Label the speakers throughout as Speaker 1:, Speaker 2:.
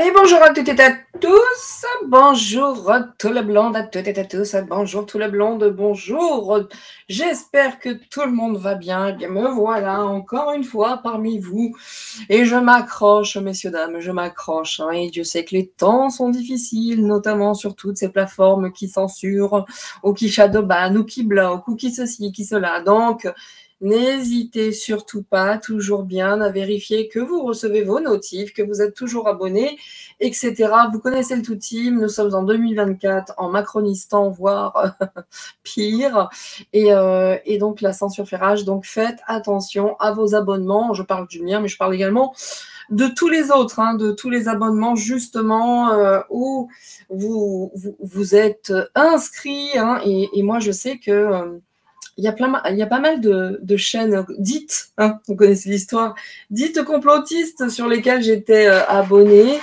Speaker 1: Et bonjour à toutes et à tous, bonjour tout le blonde à toutes et à tous, bonjour tout le blonde, bonjour. J'espère que tout le monde va bien. Eh bien, me voilà encore une fois parmi vous. Et je m'accroche, messieurs, dames, je m'accroche. Hein, et Dieu sait que les temps sont difficiles, notamment sur toutes ces plateformes qui censurent, ou qui shadowban, ou qui bloquent, ou qui ceci, qui cela. Donc, n'hésitez surtout pas, toujours bien, à vérifier que vous recevez vos notifs, que vous êtes toujours abonné, etc. Vous connaissez le tout team, nous sommes en 2024, en Macronistan, voire pire, et donc la censure fait rage. Donc faites attention à vos abonnements, je parle du mien, mais je parle également de tous les autres, hein, de tous les abonnements justement où vous êtes inscrits, hein, et moi je sais que il y a pas mal de chaînes dites, hein, vous connaissez l'histoire, dites complotistes sur lesquelles j'étais abonnée.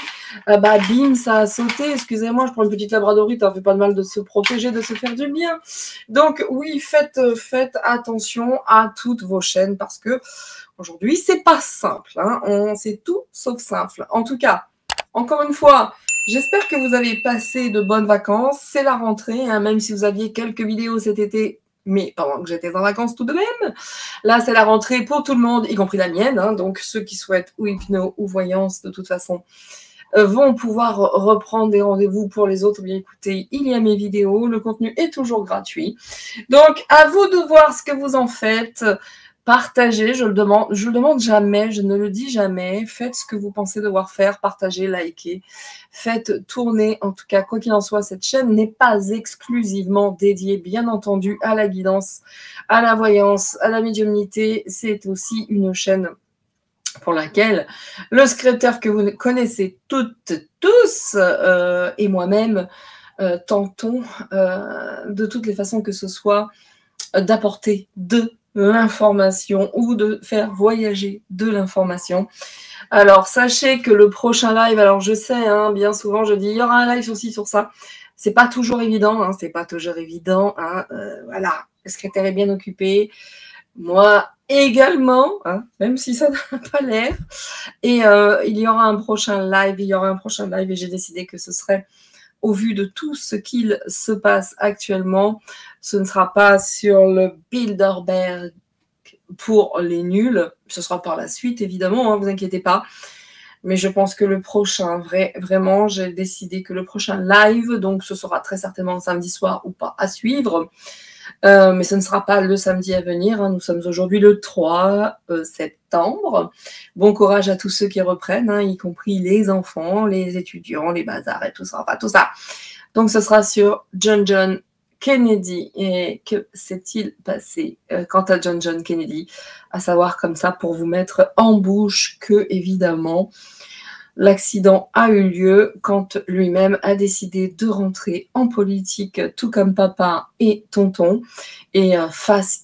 Speaker 1: Bim, ça a sauté. Excusez-moi, je prends une petite labradorite, ça fait pas de mal de se protéger, de se faire du bien. Donc oui, faites attention à toutes vos chaînes parce que aujourd'hui, c'est pas simple. Hein, c'est tout sauf simple. En tout cas, encore une fois, j'espère que vous avez passé de bonnes vacances. C'est la rentrée, hein, même si vous aviez quelques vidéos cet été, mais pendant que j'étais en vacances tout de même. Là, c'est la rentrée pour tout le monde, y compris la mienne. Hein, donc, ceux qui souhaitent ou hypno ou voyance, de toute façon, vont pouvoir reprendre des rendez-vous. Pour les autres, bien écoutez, il y a mes vidéos. Le contenu est toujours gratuit. Donc, à vous de voir ce que vous en faites. Partagez, je le demande jamais, je ne le dis jamais. Faites ce que vous pensez devoir faire, partagez, likez, faites tourner. En tout cas, quoi qu'il en soit, cette chaîne n'est pas exclusivement dédiée, bien entendu, à la guidance, à la voyance, à la médiumnité. C'est aussi une chaîne pour laquelle le secrétaire que vous connaissez toutes, tous, et moi-même, tentons de toutes les façons que ce soit d'apporter de l'information ou de faire voyager de l'information. Alors, sachez que le prochain live, alors je sais, hein, bien souvent, je dis, il y aura un live sur ci, sur ça. C'est pas toujours évident, hein, c'est pas toujours évident. Hein, voilà, le secrétaire est bien occupé. Moi également, hein, même si ça n'a pas l'air. Et il y aura un prochain live, et j'ai décidé que ce serait, au vu de tout ce qu'il se passe actuellement, ce ne sera pas sur le Bilderberg pour les nuls, ce sera par la suite, évidemment, hein, vous inquiétez pas. Mais je pense que le prochain, vraiment, j'ai décidé que le prochain live, donc ce sera très certainement samedi soir ou pas à suivre, mais ce ne sera pas le samedi à venir. Hein. Nous sommes aujourd'hui le 3 septembre. Bon courage à tous ceux qui reprennent, hein, y compris les enfants, les étudiants, les bazars et tout ça. Enfin, tout ça. Donc, ce sera sur John Kennedy. Et que s'est-il passé quant à John Kennedy? À savoir comme ça, pour vous mettre en bouche que, évidemment, l'accident a eu lieu quand lui-même a décidé de rentrer en politique, tout comme papa et tonton. Et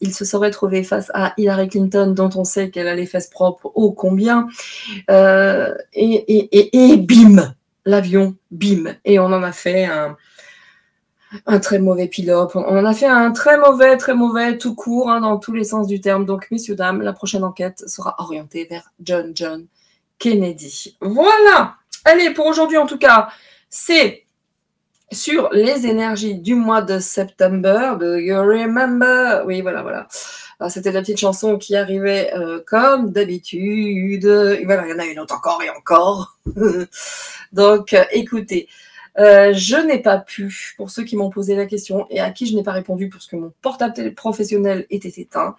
Speaker 1: il se serait trouvé face à Hillary Clinton, dont on sait qu'elle a les fesses propres ô combien. Et bim, l'avion, bim. Et on en a fait un très mauvais pilote. On en a fait un très mauvais, tout court, hein, dans tous les sens du terme. Donc, messieurs, dames, la prochaine enquête sera orientée vers John Kennedy. Voilà. Allez, pour aujourd'hui, en tout cas, c'est sur les énergies du mois de septembre, de You Remember. Oui, voilà. C'était la petite chanson qui arrivait comme d'habitude. Voilà, il y en a une autre encore et encore. Donc, écoutez, je n'ai pas pu, pour ceux qui m'ont posé la question et à qui je n'ai pas répondu parce que mon portable professionnel était éteint,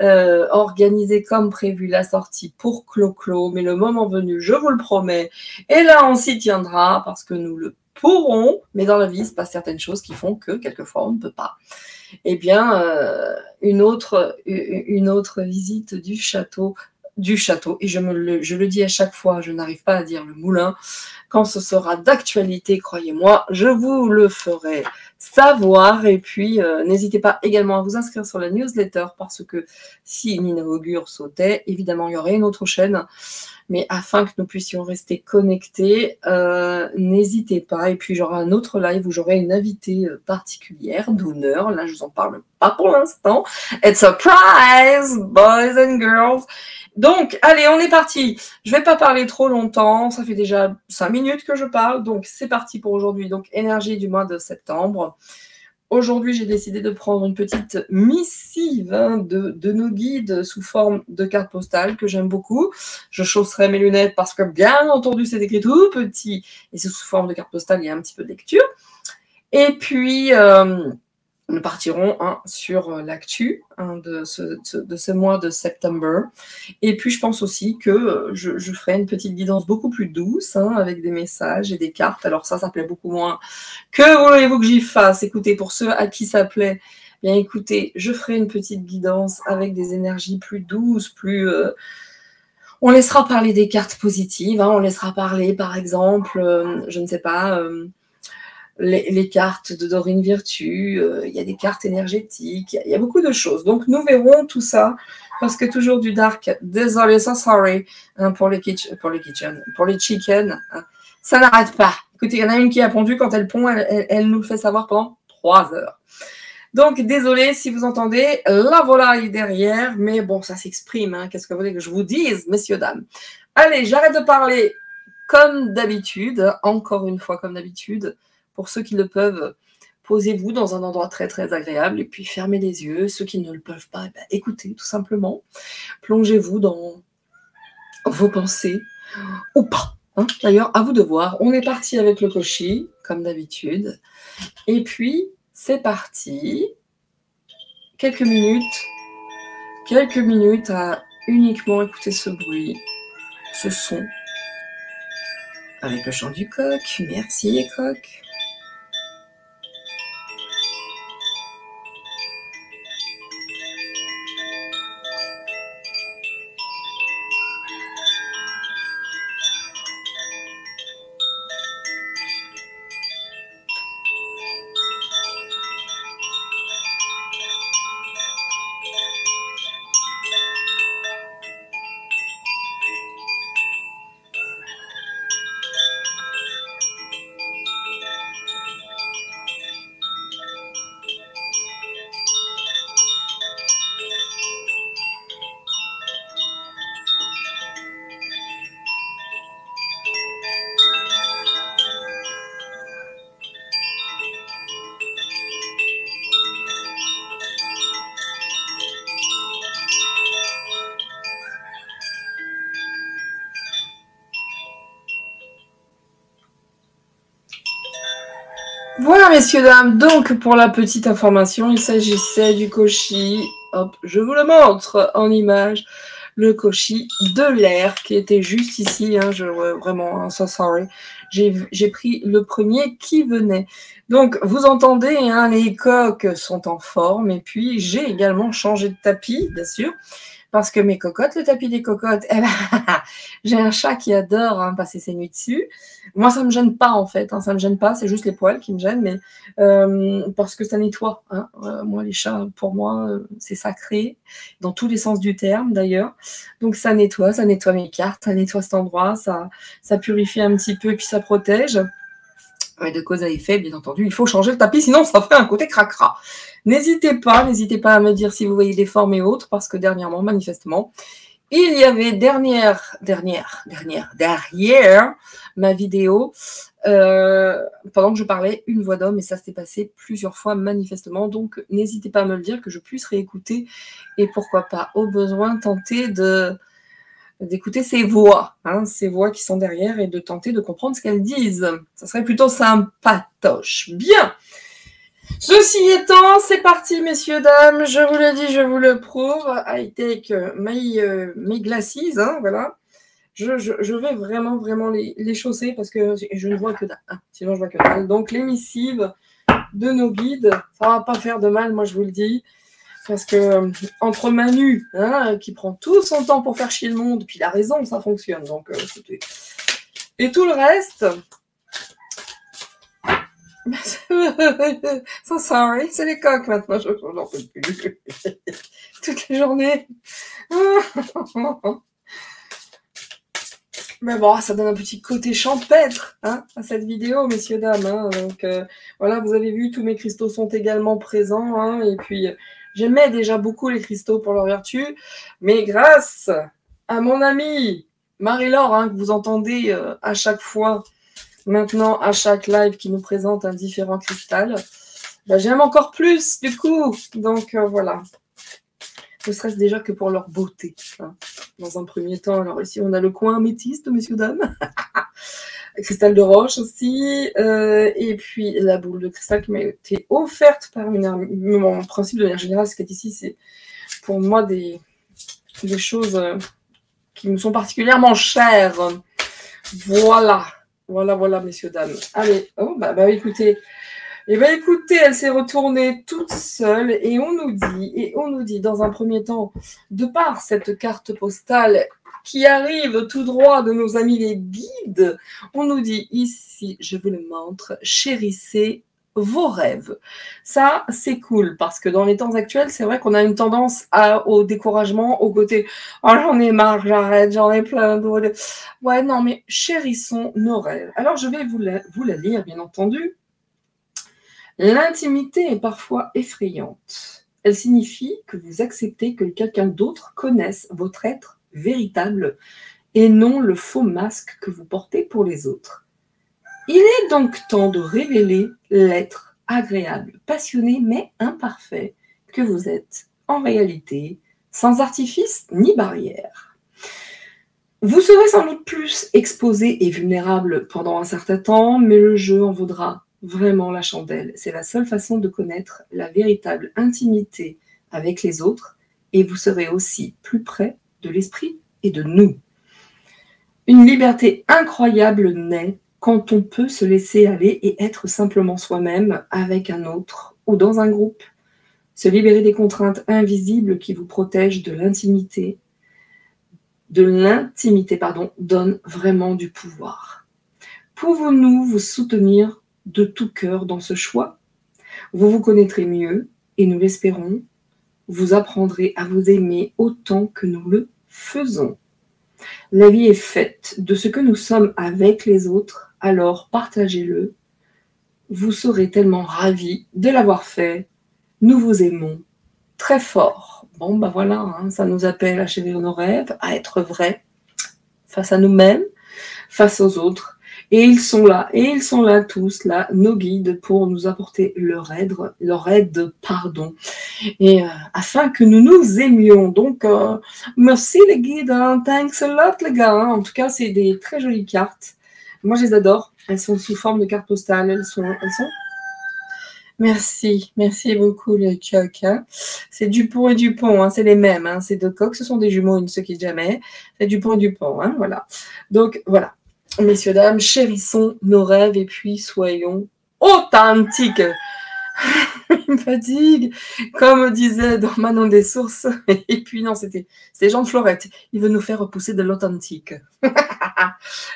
Speaker 1: organiser comme prévu la sortie pour Clo-Clo, mais le moment venu, je vous le promets, et là on s'y tiendra parce que nous le pourrons, mais dans la vie, il se passe certaines choses qui font que quelquefois on ne peut pas. Eh bien, une autre visite du château, et je le dis à chaque fois, je n'arrive pas à dire le moulin, quand ce sera d'actualité, croyez-moi, je vous le ferai savoir. Et puis, n'hésitez pas également à vous inscrire sur la newsletter parce que si une inaugure sautait, évidemment, il y aurait une autre chaîne mais afin que nous puissions rester connectés, n'hésitez pas. Et puis j'aurai un autre live où j'aurai une invitée particulière d'honneur. Là, je vous en parle pas pour l'instant. It's a surprise, boys and girls. Donc, allez, on est parti. Je vais pas parler trop longtemps. Ça fait déjà 5 minutes que je parle. Donc, c'est parti pour aujourd'hui. Donc, énergie du mois de septembre. Aujourd'hui, j'ai décidé de prendre une petite missive de nos guides sous forme de carte postale que j'aime beaucoup. Je chausserai mes lunettes parce que, bien entendu, c'est écrit tout petit et c'est sous forme de carte postale, il y a un petit peu de lecture. Et puis, nous partirons sur l'actu de ce mois de septembre. Et puis, je pense aussi que je ferai une petite guidance beaucoup plus douce avec des messages et des cartes. Alors ça plaît beaucoup moins. Que voulez-vous que j'y fasse? Écoutez, pour ceux à qui ça plaît, bien écoutez, je ferai une petite guidance avec des énergies plus douces, plus... on laissera parler des cartes positives. On laissera parler, par exemple, je ne sais pas... les cartes de Dorine Virtue, il y a des cartes énergétiques, il y a beaucoup de choses. Donc, nous verrons tout ça, parce que toujours du dark, désolé, so sorry, pour les chickens, ça n'arrête pas. Écoutez, il y en a une qui a pondu, quand elle pond, elle nous le fait savoir pendant 3 heures. Donc, désolé si vous entendez la volaille derrière, mais bon, ça s'exprime. Qu'est-ce que vous voulez que je vous dise, messieurs, dames? Allez, j'arrête de parler comme d'habitude, encore une fois comme d'habitude. Pour ceux qui le peuvent, posez-vous dans un endroit très très agréable et puis fermez les yeux. Ceux qui ne le peuvent pas, écoutez tout simplement. Plongez-vous dans vos pensées ou pas. D'ailleurs, à vous de voir. On est parti avec le koshi, comme d'habitude. Et puis, c'est parti. Quelques minutes à uniquement écouter ce bruit, ce son. Avec le chant du coq. Merci, coq. Voilà, messieurs, dames, donc pour la petite information, il s'agissait du koshi, hop, je vous le montre en image, le koshi de l'air qui était juste ici, vraiment, so sorry, j'ai pris le premier qui venait. Donc, vous entendez, les coques sont en forme, et puis j'ai également changé de tapis, bien sûr, parce que mes cocottes, le tapis des cocottes, j'ai un chat qui adore passer ses nuits dessus. Moi, ça ne me gêne pas, en fait. Ça ne me gêne pas, c'est juste les poils qui me gênent, mais parce que ça nettoie. Moi, les chats, pour moi, c'est sacré, dans tous les sens du terme, d'ailleurs. Donc, ça nettoie mes cartes, ça nettoie cet endroit, ça purifie un petit peu, et puis ça protège. Ouais, de cause à effet, bien entendu, il faut changer le tapis, sinon ça fait un côté cracra. N'hésitez pas à me dire si vous voyez des formes et autres, parce que dernièrement, manifestement, il y avait derrière ma vidéo, pendant que je parlais, une voix d'homme, et ça s'est passé plusieurs fois manifestement, donc n'hésitez pas à me le dire, que je puisse réécouter, et pourquoi pas, au besoin, tenter d'écouter ces voix qui sont derrière et de tenter de comprendre ce qu'elles disent. Ça serait plutôt sympatoche. Bien. Ceci étant, c'est parti, messieurs, dames. Je vous le dis, je vous le prouve. I take my glasses, voilà. Je vais vraiment les chausser parce que je ne vois que dalle. Sinon, je vois que dalle. Donc, les missives de nos guides, ça va pas faire de mal, moi, je vous le dis. Parce que entre Manu, qui prend tout son temps pour faire chier le monde, puis il a raison, ça fonctionne. Donc, et tout le reste, so sorry, c'est les coques maintenant, je n'en peux plus. Toutes les journées. Mais bon, ça donne un petit côté champêtre hein, à cette vidéo, messieurs, dames. Hein. Donc, voilà, vous avez vu, tous mes cristaux sont également présents. Hein, et puis, j'aimais déjà beaucoup les cristaux pour leur vertu. Mais grâce à mon amie Marie-Laure, hein, que vous entendez à chaque fois, maintenant, à chaque live qui nous présente un différent cristal, ben, j'aime encore plus, du coup. Donc, voilà. Ne serait-ce déjà que pour leur beauté. Hein. Dans un premier temps, alors ici, on a le coin améthyste, messieurs, dames. Cristal de roche aussi. Et puis, la boule de cristal qui m'a été offerte par mon principe de manière générale. Ce qui est ici, c'est pour moi des choses qui me sont particulièrement chères. Voilà. Voilà, messieurs, dames. Allez, oh, bah écoutez... Eh bien, écoutez, elle s'est retournée toute seule et on nous dit dans un premier temps, de par cette carte postale qui arrive tout droit de nos amis les guides, on nous dit ici, je vous le montre, chérissez vos rêves. Ça, c'est cool parce que dans les temps actuels, c'est vrai qu'on a une tendance au découragement, au côté « Oh, j'en ai marre, j'arrête, j'en ai plein de... » Ouais, non, mais chérissons nos rêves. Alors, je vais vous la lire, bien entendu. L'intimité est parfois effrayante. Elle signifie que vous acceptez que quelqu'un d'autre connaisse votre être véritable et non le faux masque que vous portez pour les autres. Il est donc temps de révéler l'être agréable, passionné mais imparfait que vous êtes en réalité, sans artifice ni barrière. Vous serez sans doute plus exposé et vulnérable pendant un certain temps, mais le jeu en vaudra vraiment la chandelle. C'est la seule façon de connaître la véritable intimité avec les autres et vous serez aussi plus près de l'esprit et de nous. Une liberté incroyable naît quand on peut se laisser aller et être simplement soi-même avec un autre ou dans un groupe. Se libérer des contraintes invisibles qui vous protègent de l'intimité. Donne vraiment du pouvoir. Pouvons-nous vous soutenir de tout cœur dans ce choix? Vous vous connaîtrez mieux et nous l'espérons, vous apprendrez à vous aimer autant que nous le faisons. La vie est faite de ce que nous sommes avec les autres, alors partagez-le. Vous serez tellement ravis de l'avoir fait. Nous vous aimons très fort. Bon, ben voilà, hein, ça nous appelle à chérir nos rêves, à être vrais face à nous-mêmes, face aux autres. Et ils sont là tous, là, nos guides, pour nous apporter leur aide, et afin que nous nous aimions. Donc, merci les guides, hein, thanks a lot les gars. Hein. En tout cas, c'est des très jolies cartes. Moi, je les adore. Elles sont sous forme de cartes postales. Elles sont... Merci beaucoup le coq. Hein. C'est Dupont et Dupont, hein, c'est les mêmes. Hein. Ces deux coqs, ce sont des jumeaux, ils ne se quittent jamais. C'est Dupont et Dupont, hein, voilà. Donc, voilà. Messieurs, dames, chérissons nos rêves et puis soyons authentiques. Il me fatigue, comme disait dans Manon des Sources. Et puis non, c'était Jean de Florette. Il veut nous faire repousser de l'authentique.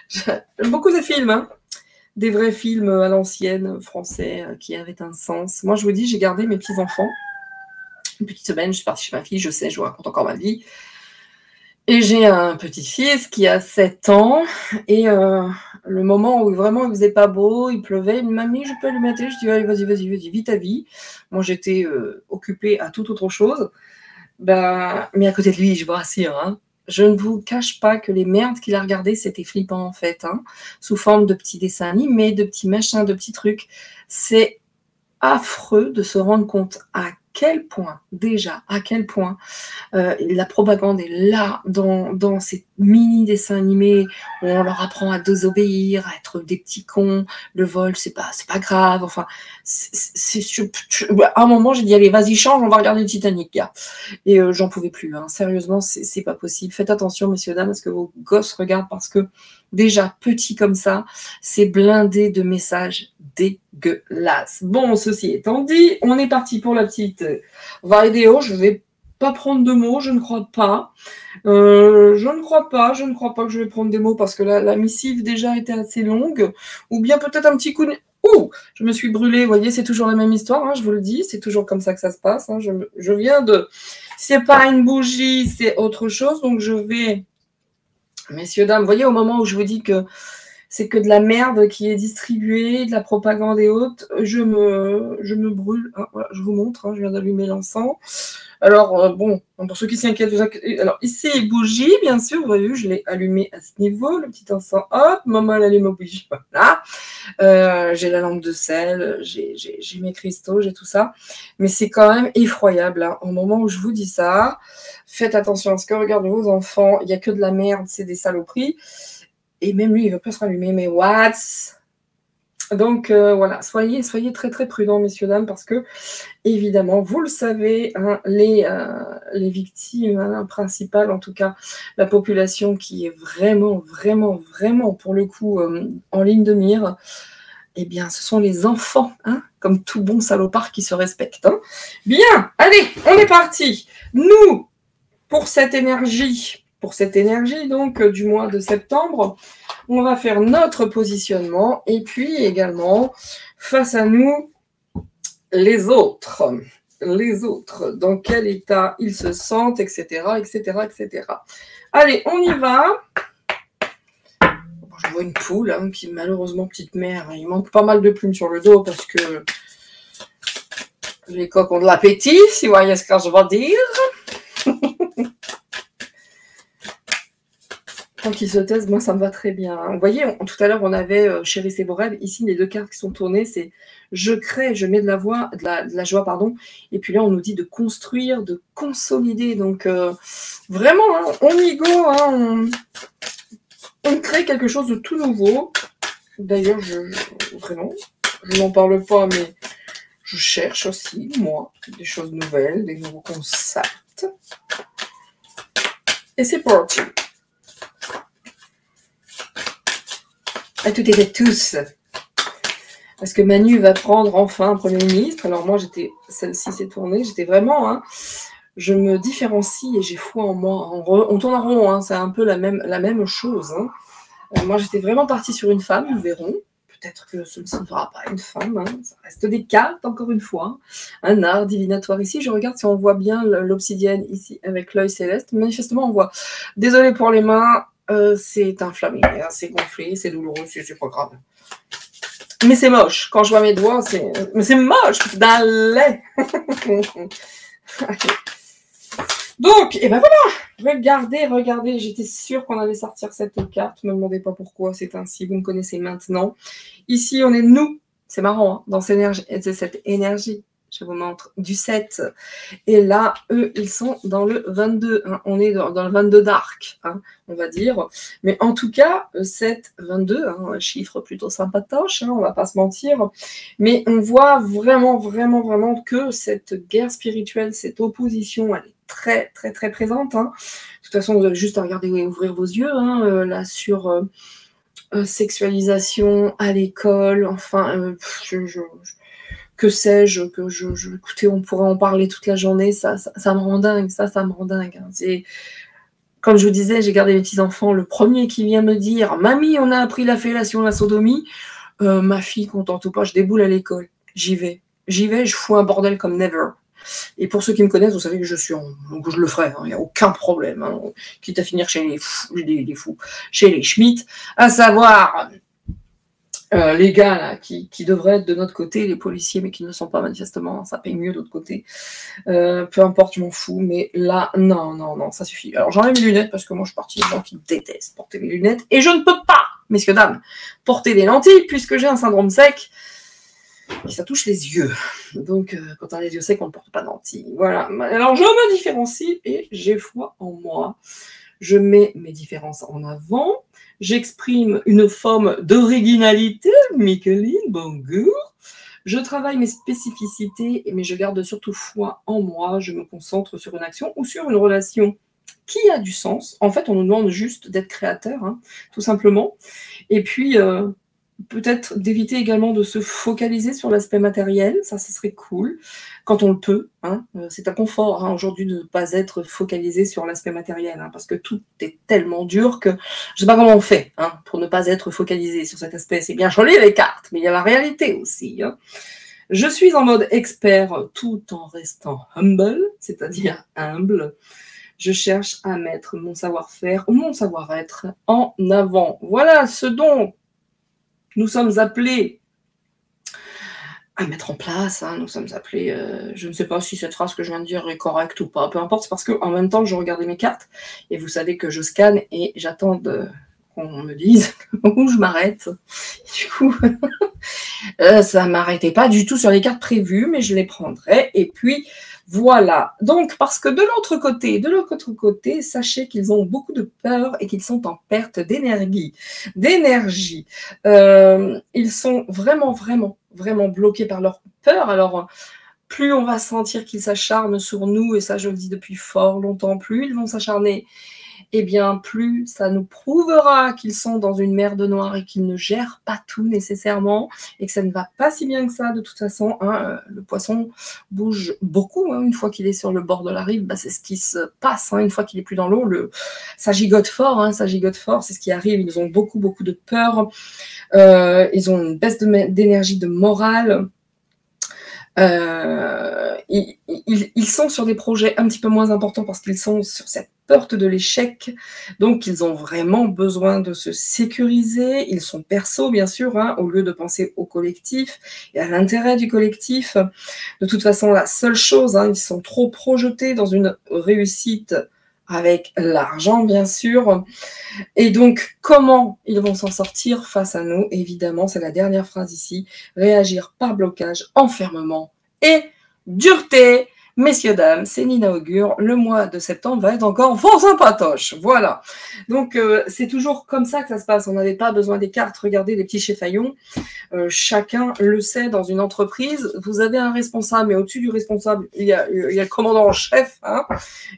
Speaker 1: J'aime beaucoup ces films, hein. Des vrais films à l'ancienne, français, qui avaient un sens. Moi, je vous dis, j'ai gardé mes petits-enfants. Une petite semaine, je suis partie chez ma fille, je sais, je vous raconte encore ma vie. Et j'ai un petit-fils qui a 7 ans, et le moment où vraiment il faisait pas beau, il pleuvait, il me dit « Mamie, je peux lui mettre ?» Je dis « Allez, vas-y, vis ta vie. » Moi, j'étais occupée à toute autre chose. Ben, mais à côté de lui, je vous rassure, hein, je ne vous cache pas que les merdes qu'il a regardées, c'était flippant en fait, hein, sous forme de petits dessins animés, de petits machins, de petits trucs. C'est affreux de se rendre compte à quel point la propagande est là dans ces mini dessins animés où on leur apprend à désobéir, à être des petits cons, le vol c'est pas grave, enfin à un moment j'ai dit allez vas-y change, on va regarder le Titanic gars. Et j'en pouvais plus, hein. Sérieusement c'est pas possible, faites attention messieurs dames à ce que vos gosses regardent parce que déjà petit comme ça c'est blindé de messages dégueulasse. Bon, ceci étant dit, on est parti pour la petite vidéo. Je ne vais pas prendre de mots, je ne crois pas. Je ne crois pas que je vais prendre des mots parce que la missive déjà était assez longue. Ou bien peut-être un petit coup de... Ouh, je me suis brûlée, vous voyez, c'est toujours la même histoire, hein, je vous le dis, c'est toujours comme ça que ça se passe. Hein, je viens de... C'est pas une bougie, c'est autre chose, donc je vais Messieurs, dames, vous voyez, au moment où je vous dis que c'est que de la merde qui est distribuée, de la propagande et autres, je me brûle. Ah, voilà, je vous montre, hein, je viens d'allumer l'encens. Alors, bon, pour ceux qui s'inquiètent, vous inquiétez. Alors, ici, bougie, bien sûr, vous avez vu, je l'ai allumé à ce niveau, le petit encens, hop, maman, elle allume ma bougie, voilà. J'ai la lampe de sel, j'ai mes cristaux, j'ai tout ça. Mais c'est quand même effroyable, hein. Au moment où je vous dis ça, faites attention à ce que regardent vos enfants, il n'y a que de la merde, c'est des saloperies. Et même lui, il ne veut pas se rallumer, mais what? Donc voilà, soyez très très prudents, messieurs, dames, parce que, évidemment, vous le savez, hein, les victimes, hein, principales, en tout cas, la population qui est vraiment, vraiment, vraiment, pour le coup, en ligne de mire, eh bien, ce sont les enfants, hein, comme tout bon salopard qui se respecte. Hein. Bien, allez, on est parti. Nous, pour cette énergie donc du mois de septembre, on va faire notre positionnement et puis également face à nous les autres, dans quel état ils se sentent, etc., etc., etc. Allez, on y va. Je vois une poule hein, qui malheureusement petite mère, il manque pas mal de plumes sur le dos parce que les coqs ont de l'appétit, si vous voyez ce que je veux dire. Tant qu'ils se taisent, moi ça me va très bien. Vous voyez, tout à l'heure on avait Chérie c'est vos rêves. Ici les deux cartes qui sont tournées, c'est je crée, je mets de la joie, pardon. Et puis là on nous dit de construire, de consolider. Donc vraiment, hein, on y go, hein, on crée quelque chose de tout nouveau. D'ailleurs, vraiment, je n'en parle pas, mais je cherche aussi, moi, des choses nouvelles, des nouveaux concepts. Et c'est parti. À toutes et à tous. Parce que Manu va prendre enfin un Premier ministre. Alors moi, celle-ci s'est tournée, j'étais vraiment, hein, je me différencie et j'ai foi en moi. On tourne en rond, hein, c'est un peu la même chose. Hein. Moi, j'étais vraiment partie sur une femme, nous verrons. Peut-être que ce ne sera pas une femme, hein. Ça reste des cartes, encore une fois. Un art divinatoire ici. Je regarde si on voit bien l'obsidienne ici avec l'œil céleste. Manifestement, on voit. Désolée pour les mains. C'est inflammé, hein, c'est gonflé, c'est douloureux, c'est pas grave. Mais c'est moche. Quand je vois mes doigts, mais c'est moche, c'est d'un lait. Donc, et ben voilà, regardez, j'étais sûre qu'on allait sortir cette carte, ne me demandez pas pourquoi, c'est ainsi, vous me connaissez maintenant. Ici, on est nous, c'est marrant, hein, dans cette énergie. Je vous montre du 7. Et là, eux, ils sont dans le 22. Hein. On est dans le 22 dark, hein, on va dire. Mais en tout cas, 7, 22, hein, un chiffre plutôt sympatoche, hein, on ne va pas se mentir. Mais on voit vraiment, vraiment, vraiment que cette guerre spirituelle, cette opposition, elle est très, très, très présente. Hein. De toute façon, vous avez juste à regarder et ouvrir vos yeux, hein, là, sur sexualisation à l'école, enfin, que sais-je, écoutez, on pourrait en parler toute la journée, ça me rend dingue, ça me rend dingue. Hein. Comme je vous disais, j'ai gardé mes petits-enfants, le premier qui vient me dire « Mamie, on a appris la fellation, la sodomie », ma fille, contente ou pas, je déboule à l'école, j'y vais, je fous un bordel comme never. Et pour ceux qui me connaissent, vous savez que je suis donc je le ferai, il n'y a aucun problème, hein, quitte à finir chez les fous, chez les Schmitt, à savoir... les gars là, qui devraient être de notre côté, les policiers, mais qui ne le sont pas manifestement, ça paye mieux de l'autre côté. Peu importe, je m'en fous, mais là, non, ça suffit. Alors j'enlève mes lunettes parce que moi je suis partie des gens qui détestent porter mes lunettes, et je ne peux pas, messieurs, dames, porter des lentilles puisque j'ai un syndrome sec, et ça touche les yeux. Donc quand on a les yeux secs, on ne porte pas de lentilles. Voilà, alors je me différencie et j'ai foi en moi. Je mets mes différences en avant. J'exprime une forme d'originalité, Micheline, bonjour. Je travaille mes spécificités, mais je garde surtout foi en moi. Je me concentre sur une action ou sur une relation qui a du sens. En fait, on nous demande juste d'être créateur, hein, tout simplement. Et puis, peut-être d'éviter également de se focaliser sur l'aspect matériel, ça serait cool, quand on le peut. Hein. C'est un confort hein, aujourd'hui de ne pas être focalisé sur l'aspect matériel, hein, parce que tout est tellement dur que je ne sais pas comment on fait hein, pour ne pas être focalisé sur cet aspect. C'est bien joli les cartes, mais il y a la réalité aussi. Hein. Je suis en mode expert tout en restant humble, c'est-à-dire humble. Je cherche à mettre mon savoir-faire ou mon savoir-être en avant. Voilà ce dont nous sommes appelés à mettre en place. Hein. Nous sommes appelés, je ne sais pas si cette phrase que je viens de dire est correcte ou pas, peu importe, c'est parce qu'en même temps, je regardais mes cartes et vous savez que je scanne et j'attends qu'on me dise où je m'arrête. Du coup, ça ne m'arrêtait pas du tout sur les cartes prévues, mais je les prendrai. Et puis, voilà. Donc, parce que de l'autre côté, sachez qu'ils ont beaucoup de peur et qu'ils sont en perte d'énergie. Ils sont vraiment bloqués par leur peur. Alors, plus on va sentir qu'ils s'acharnent sur nous, et ça, je le dis depuis fort longtemps, plus ils vont s'acharner, eh bien, plus ça nous prouvera qu'ils sont dans une mer de noir et qu'ils ne gèrent pas tout nécessairement et que ça ne va pas si bien que ça de toute façon. Hein, le poisson bouge beaucoup. Hein, une fois qu'il est sur le bord de la rive, bah, c'est ce qui se passe. Hein, une fois qu'il est plus dans l'eau, ça gigote fort. Hein, ça gigote fort, c'est ce qui arrive. Ils ont beaucoup de peur. Ils ont une baisse d'énergie, de morale. Ils sont sur des projets un petit peu moins importants parce qu'ils sont sur cette porte de l'échec, donc ils ont vraiment besoin de se sécuriser. Ils sont perso, bien sûr, hein, au lieu de penser au collectif et à l'intérêt du collectif. De toute façon, la seule chose, hein, ils sont trop projetés dans une réussite avec l'argent, bien sûr. Et donc, comment ils vont s'en sortir face à nous? Évidemment, c'est la dernière phrase ici, réagir par blocage, enfermement et dureté. Messieurs, dames, c'est Nina Augure. Le mois de septembre va être encore fort sympatoche. Voilà. Donc, c'est toujours comme ça que ça se passe. On n'avait pas besoin des cartes. Regardez les petits chefaillons. Chacun le sait dans une entreprise. Vous avez un responsable, mais au-dessus du responsable, il y a le commandant en chef. Hein,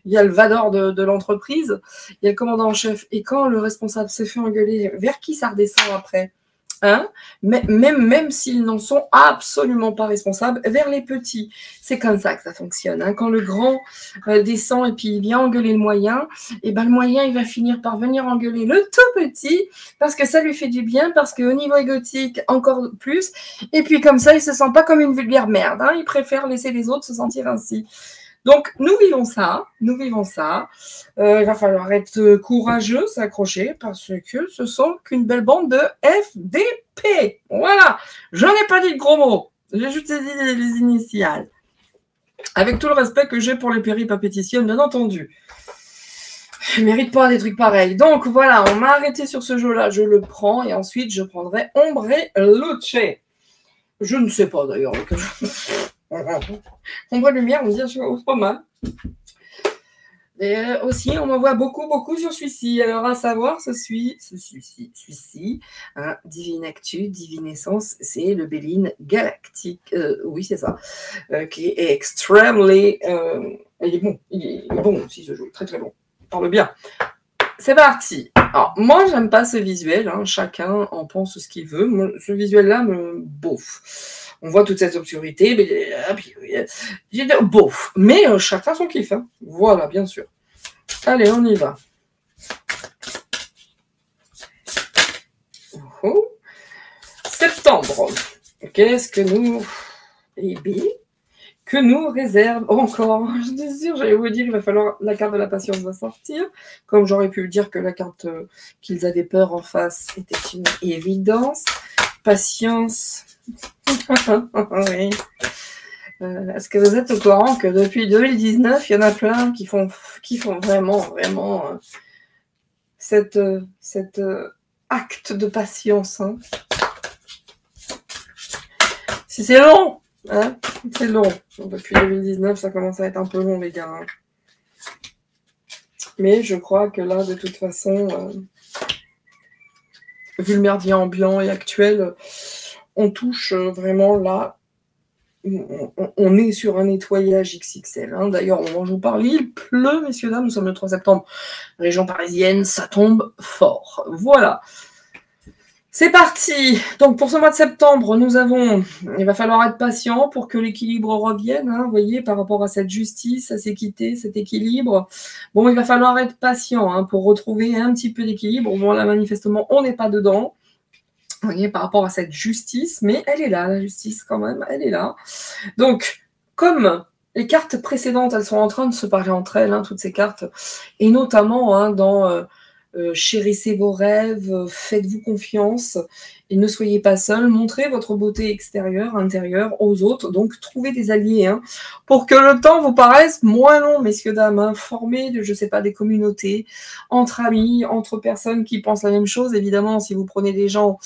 Speaker 1: il y a le vador de l'entreprise. Il y a le commandant en chef. Et quand le responsable s'est fait engueuler, vers qui ça redescend après? Hein, même s'ils n'en sont absolument pas responsables, vers les petits. C'est comme ça que ça fonctionne. Hein. Quand le grand descend et puis il vient engueuler le moyen, et ben le moyen, il va finir par venir engueuler le tout petit, parce que ça lui fait du bien, parce qu'au niveau égotique, encore plus, et puis comme ça, il se sent pas comme une vulgaire merde. Hein. Il préfère laisser les autres se sentir ainsi. Donc, nous vivons ça. Il va falloir être courageux, s'accrocher, parce que ce sont qu'une belle bande de FDP. Voilà. Je n'ai pas dit de gros mots. J'ai juste dit les initiales. Avec tout le respect que j'ai pour les péripapéticiennes, bien entendu. Je ne mérite pas des trucs pareils. Donc, voilà, on m'a arrêté sur ce jeu-là. Je le prends et ensuite, je prendrai Ombre Luce. Je ne sais pas, d'ailleurs. On voit lumière, on dit je pas mal. Et aussi, on en voit beaucoup sur celui-ci. Alors, à savoir, celui-ci, hein, Divine Actu, Divine Essence, c'est le Béline Galactique. Oui, c'est ça. Qui est extremely. Il est bon aussi, ce jeu. Très bon. Il parle bien. C'est parti. Alors, moi, j'aime pas ce visuel. Hein. Chacun en pense ce qu'il veut. Moi, ce visuel-là me bouffe. On voit toute cette obscurité, mais bof. Mais chacun son kiff. Hein. Voilà, bien sûr. Allez, on y va. Septembre. Qu'est-ce que nous... que nous réserve encore. Je suis sûre, j'allais vous dire, il va falloir... La carte de la patience va sortir. Comme j'aurais pu dire que la carte qu'ils avaient peur en face était une évidence. Patience... oui. Est-ce que vous êtes au courant que depuis 2019, il y en a plein qui font vraiment cet acte de patience. Hein. Si c'est long, hein, c'est long. Depuis 2019, ça commence à être un peu long, les gars. Hein. Mais je crois que là, de toute façon, vu le merdier ambiant et actuel, on touche vraiment là, on est sur un nettoyage XXL. Hein. D'ailleurs, au moment où je vous parle, il pleut, messieurs, dames, nous sommes le 3 septembre. Région parisienne, ça tombe fort. Voilà. C'est parti. Donc, pour ce mois de septembre, il va falloir être patient pour que l'équilibre revienne, hein, vous voyez, par rapport à cette justice, à cette équité, cet équilibre. Bon, il va falloir être patient hein, pour retrouver un petit peu d'équilibre. Bon, là, manifestement, on n'est pas dedans. Vous voyez, par rapport à cette justice, mais elle est là, la justice quand même, elle est là. Donc, comme les cartes précédentes, elles sont en train de se parler entre elles, hein, toutes ces cartes, et notamment hein, dans chérissez vos rêves, faites-vous confiance et ne soyez pas seul. Montrez votre beauté extérieure, intérieure aux autres. Donc, trouvez des alliés hein, pour que le temps vous paraisse moins long, messieurs, dames. Hein. Formez, je sais pas, des communautés entre amis, entre personnes qui pensent la même chose. Évidemment, si vous prenez des gens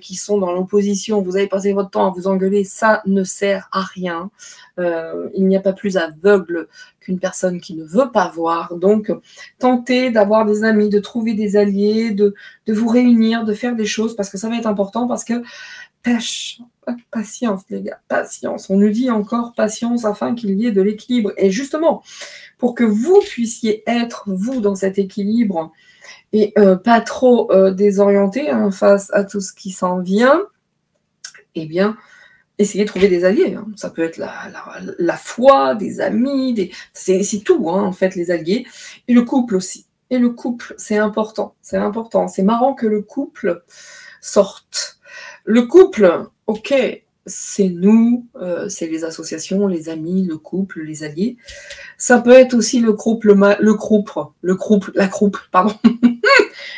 Speaker 1: qui sont dans l'opposition, vous avez passé votre temps à vous engueuler, ça ne sert à rien. Il n'y a pas plus aveugle qu'une personne qui ne veut pas voir. Donc, tentez d'avoir des amis, de trouver des alliés, de vous réunir, de faire des choses, parce que ça va être important, parce que patience, les gars, patience. On nous dit encore patience afin qu'il y ait de l'équilibre. Et justement, pour que vous puissiez être, vous, dans cet équilibre, et pas trop désorienté hein, face à tout ce qui s'en vient, eh bien, essayez de trouver des alliés. Hein. Ça peut être la foi, des amis, c'est tout, hein, en fait, les alliés. Et le couple aussi. Et le couple, c'est important. C'est important. C'est marrant que le couple sorte. Le couple, ok, c'est nous, c'est les associations, les amis, le couple, les alliés. Ça peut être aussi la croupe, pardon,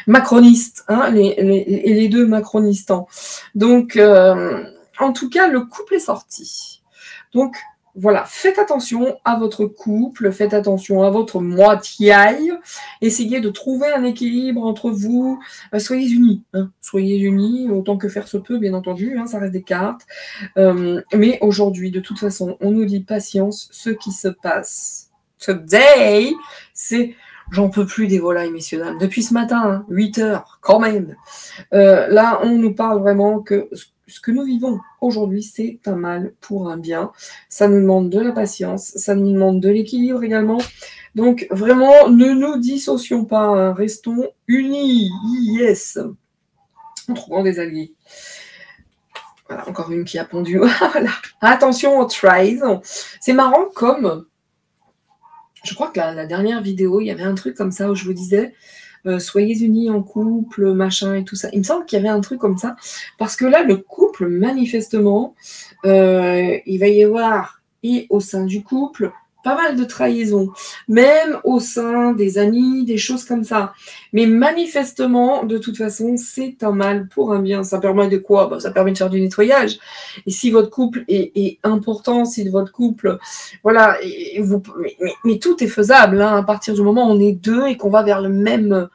Speaker 1: macroniste, hein, les deux macronistans. Donc, en tout cas, le couple est sorti. Donc, voilà, faites attention à votre couple, faites attention à votre moitié, essayez de trouver un équilibre entre vous, soyez unis, autant que faire se peut, bien entendu, hein, ça reste des cartes. Mais aujourd'hui, de toute façon, on nous dit patience, ce qui se passe today, c'est... J'en peux plus des volailles, messieurs, dames. Depuis ce matin, hein, 8 heures, quand même. Là, on nous parle vraiment que ce que nous vivons aujourd'hui, c'est un mal pour un bien. Ça nous demande de la patience, ça nous demande de l'équilibre également. Donc, vraiment, ne nous dissocions pas, hein, restons unis, yes, en trouvant des alliés. Voilà, encore une qui a pondu. Voilà. Attention aux tries. C'est marrant comme... Je crois que la dernière vidéo, il y avait un truc comme ça où je vous disais soyez unis en couple, machin et tout ça. Il me semble qu'il y avait un truc comme ça. Parce que là, le couple, manifestement, il va y avoir, et au sein du couple, pas mal de trahisons. Même au sein des amis, des choses comme ça. Mais manifestement, de toute façon, c'est un mal pour un bien. Ça permet de quoi ? Ça permet de faire du nettoyage. Et si votre couple est important, si votre couple... Voilà, mais tout est faisable hein, à partir du moment où on est deux et qu'on va vers le même...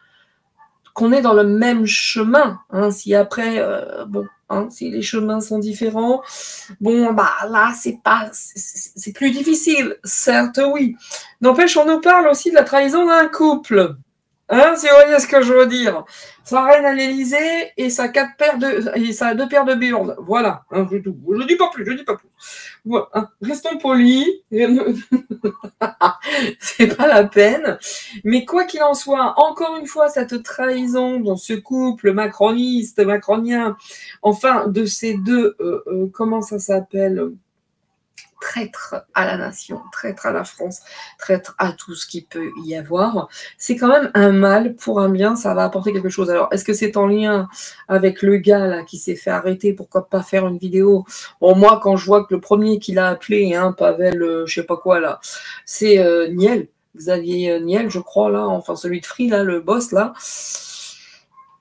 Speaker 1: qu'on est dans le même chemin. Hein, si après, si les chemins sont différents, là, c'est plus difficile, certes, oui. N'empêche, on nous parle aussi de la trahison d'un couple. Hein, si vous voyez ce que je veux dire. Sa reine à l'Élysée et sa 2 paires de burnes. Voilà, hein, c'est tout. Je dis pas plus. Voilà, hein. Restons polis. C'est pas la peine. Mais quoi qu'il en soit, encore une fois, cette trahison dans ce couple macroniste, macronien, enfin, de ces deux, comment ça s'appelle ? Traître à la nation, traître à la France, traître à tout ce qu'il peut y avoir. C'est quand même un mal pour un bien, ça va apporter quelque chose. Alors, est-ce que c'est en lien avec le gars là qui s'est fait arrêter? Pourquoi pas faire une vidéo? Bon, moi, quand je vois que le premier qu'il a appelé, hein, Pavel, je sais pas quoi là, c'est Niel, Xavier Niel, je crois là, enfin celui de Free là, le boss là.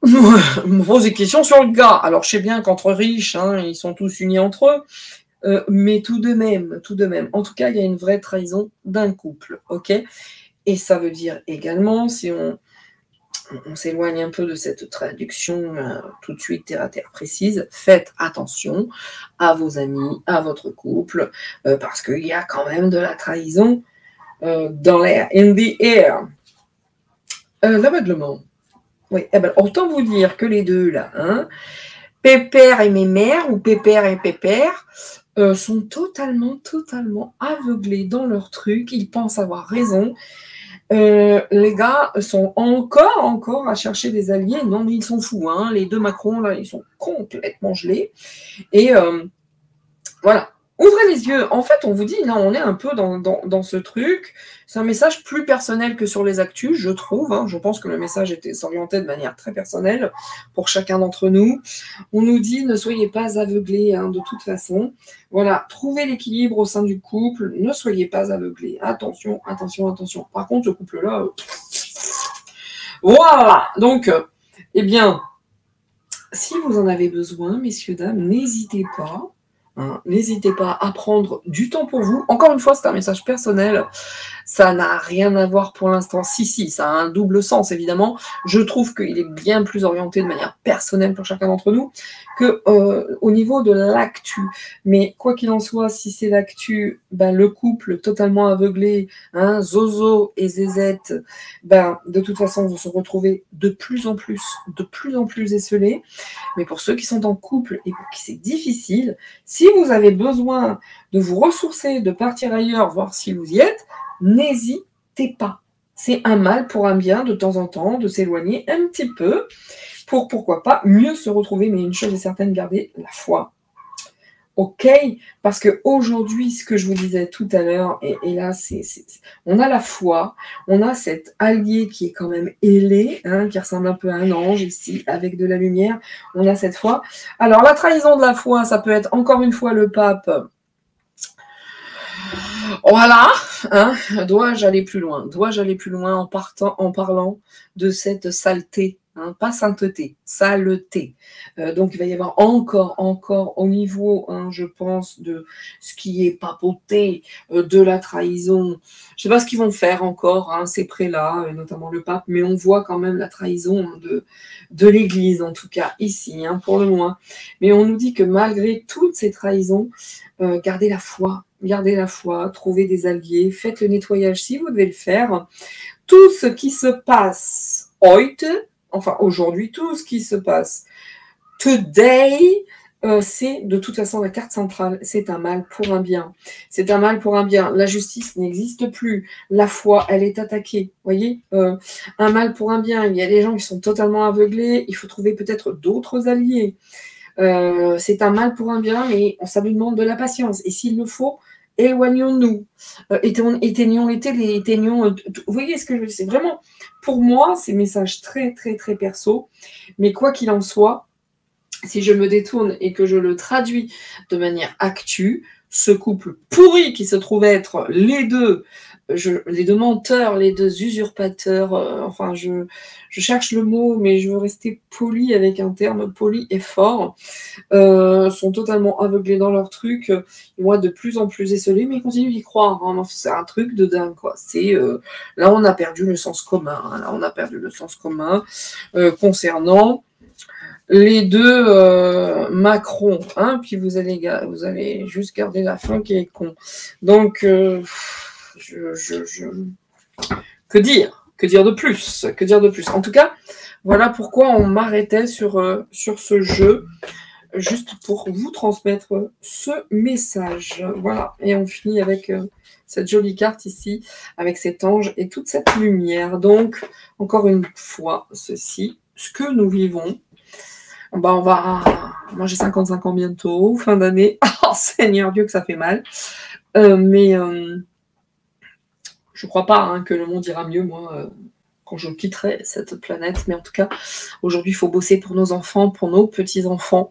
Speaker 1: Me pose des questions sur le gars. Alors, je sais bien qu'entre riches, hein, ils sont tous unis entre eux. Mais tout de même, en tout cas, il y a une vraie trahison d'un couple, ok? Et ça veut dire également, si on s'éloigne un peu de cette traduction tout de suite terre à terre précise, faites attention à vos amis, à votre couple, parce qu'il y a quand même de la trahison dans l'air, in the air. L'aveuglement. Oui, autant vous dire que les deux, là, hein, Pépère et Mémère, ou Pépère et Pépère, sont totalement aveuglés dans leur truc. Ils pensent avoir raison. Les gars sont encore à chercher des alliés. Non, mais ils sont fous. Hein. Les deux Macron, là, ils sont complètement gelés. Et voilà. ouvrez les yeux. En fait, on vous dit, là, on est un peu dans ce truc. C'est un message plus personnel que sur les actus, je trouve. Hein. Je pense que le message s'orientait de manière très personnelle pour chacun d'entre nous. On nous dit, ne soyez pas aveuglés, hein, de toute façon. Voilà, trouvez l'équilibre au sein du couple. Ne soyez pas aveuglés. Attention, attention, attention. Par contre, ce couple-là... Voilà. Donc, eh bien, si vous en avez besoin, messieurs, dames, n'hésitez pas. Hein, n'hésitez pas à prendre du temps pour vous. Encore une fois, c'est un message personnel. Ça n'a rien à voir pour l'instant. Si, ça a un double sens, évidemment. Je trouve qu'il est bien plus orienté de manière personnelle pour chacun d'entre nous que au niveau de l'actu. Mais quoi qu'il en soit, si c'est l'actu, ben, le couple totalement aveuglé, hein, Zozo et Zézette, ben, de toute façon, vous se retrouvez de plus en plus esselés. Mais pour ceux qui sont en couple et pour qui c'est difficile, si vous avez besoin de vous ressourcer, de partir ailleurs, voir si vous y êtes, n'hésitez pas. C'est un mal pour un bien de temps en temps, de s'éloigner un petit peu pour, pourquoi pas, mieux se retrouver. Mais une chose est certaine, gardez la foi. Ok, parce qu'aujourd'hui, ce que je vous disais tout à l'heure, et là, on a la foi, on a cet allié qui est quand même ailé, hein, qui ressemble un peu à un ange ici, avec de la lumière, on a cette foi. Alors, la trahison de la foi, ça peut être encore une fois le pape. Voilà, hein, dois-je aller plus loin? Dois-je aller plus loin en parlant de cette saleté? Hein, pas sainteté, saleté. Donc, il va y avoir encore au niveau, hein, je pense, de ce qui est papoté, de la trahison. Je ne sais pas ce qu'ils vont faire encore, hein, ces prélats, notamment le pape, mais on voit quand même la trahison, hein, de l'Église, en tout cas ici, hein, pour le moins. Mais on nous dit que malgré toutes ces trahisons, gardez la foi, trouvez des alliés, faites le nettoyage si vous devez le faire. Tout ce qui se passe aujourd'hui, tout ce qui se passe today, c'est de toute façon la carte centrale, c'est un mal pour un bien. C'est un mal pour un bien. La justice n'existe plus. La foi, elle est attaquée. Voyez, un mal pour un bien. Il y a des gens qui sont totalement aveuglés. Il faut trouver peut-être d'autres alliés. C'est un mal pour un bien, mais ça lui demande de la patience. Et s'il le faut, éloignons-nous. Éteignons les télés, éteignons... Vous voyez ce que je veux dire? C'est vraiment, pour moi, c'est un message très, très, très perso. Mais quoi qu'il en soit, si je me détourne et que je le traduis de manière actu, ce couple pourri qui se trouve être les deux menteurs, les deux usurpateurs, enfin je cherche le mot, mais je veux rester poli avec un terme poli et fort, sont totalement aveuglés dans leur truc, ils vont être de plus en plus esselés, mais ils continuent d'y croire, hein. C'est un truc de dingue, quoi. Là on a perdu le sens commun, hein. Là on a perdu le sens commun concernant les deux Macron, hein, puis vous allez juste garder la fin qui est con. Donc, que dire de plus? En tout cas, voilà pourquoi on m'arrêtait sur ce jeu, juste pour vous transmettre ce message. Voilà, et on finit avec cette jolie carte ici, avec cet ange et toute cette lumière. Donc, encore une fois, ce que nous vivons, moi j'ai 55 ans bientôt, fin d'année. Oh Seigneur Dieu que ça fait mal. Mais je crois pas, hein, que le monde ira mieux, moi, quand je quitterai cette planète. Mais en tout cas, aujourd'hui, il faut bosser pour nos enfants, pour nos petits-enfants.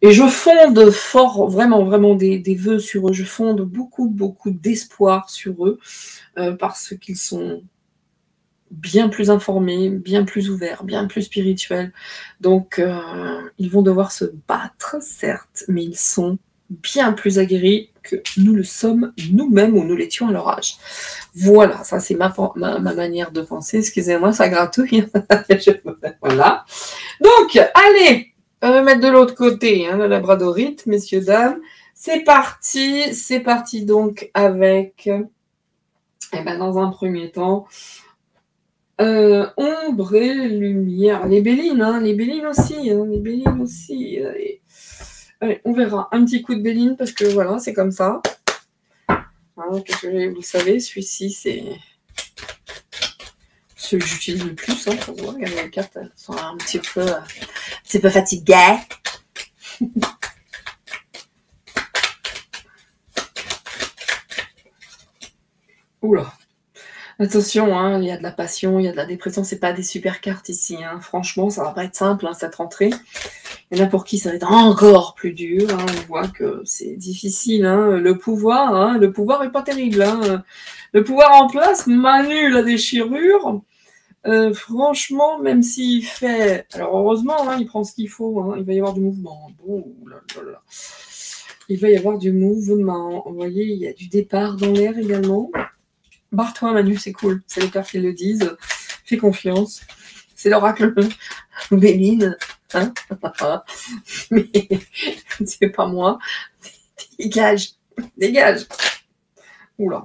Speaker 1: Et je fonde vraiment des vœux sur eux. Je fonde beaucoup d'espoir sur eux, parce qu'ils sont bien plus informés, bien plus ouverts, bien plus spirituels. Donc, ils vont devoir se battre, certes, mais ils sont bien plus aguerris que nous le sommes nous-mêmes ou nous l'étions à leur âge. Voilà, ça c'est ma manière de penser. Excusez-moi, ça gratouille. Voilà. Donc, allez, on va mettre de l'autre côté, hein, le labradorite, messieurs, dames. C'est parti donc avec, dans un premier temps, ombre et lumière. Les Bélines aussi. Allez, on verra. Un petit coup de Béline, parce que voilà, c'est comme ça. Hein, vous le savez, celui-ci, c'est celui que j'utilise le plus. Hein, pour voir, regardez, les cartes, elles sont un petit peu fatiguées. Oula. Attention, hein, il y a de la passion, il y a de la dépression, c'est pas des super cartes ici. Hein. Franchement, ça va pas être simple, hein, cette rentrée. Il y en a pour qui ça va être encore plus dur. Hein. On voit que c'est difficile. Hein. Le pouvoir est pas terrible. Hein. Le pouvoir en place, Manu, la déchirure. Franchement, même s'il fait... Alors heureusement, hein, il prend ce qu'il faut. Hein. Il va y avoir du mouvement. Bon, là, là, là. Il va y avoir du mouvement. Vous voyez, il y a du départ dans l'air également. Barre-toi, Manu, c'est cool. C'est les cartes qui le disent. Fais confiance. C'est l'oracle Béline. Hein. Mais c'est pas moi. Dégage. Dégage. Oula.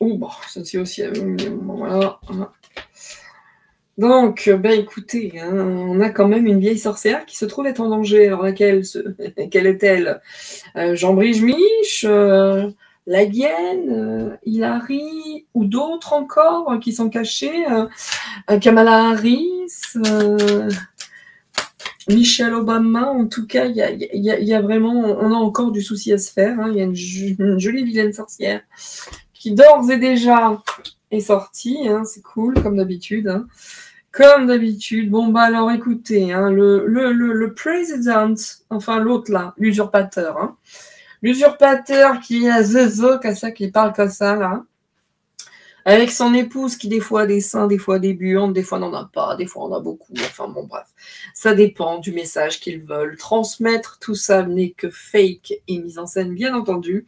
Speaker 1: Oh, bon, ça c'est aussi... Voilà. Donc, ben écoutez, hein, on a quand même une vieille sorcière qui se trouve être en danger. Alors, laquelle quelle est-elle Jean-Brige-Miche la Guienne, Hilary, ou d'autres encore qui sont cachés, Kamala Harris, Michelle Obama, en tout cas, il y a vraiment, on a encore du souci à se faire. Hein. Il y a une jolie vilaine sorcière qui d'ores et déjà est sortie. Hein. C'est cool, comme d'habitude. Hein. Comme d'habitude. Bon, bah alors écoutez, hein, le président, enfin l'autre là, l'usurpateur, hein. L'usurpateur qui a Zezo, qui parle comme ça, là. Avec son épouse qui, des fois, a des seins, des fois, des buantes, des fois, n'en a pas, des fois, en a beaucoup. Enfin, bon, bref. Ça dépend du message qu'ils veulent transmettre. Tout ça n'est que fake et mise en scène, bien entendu.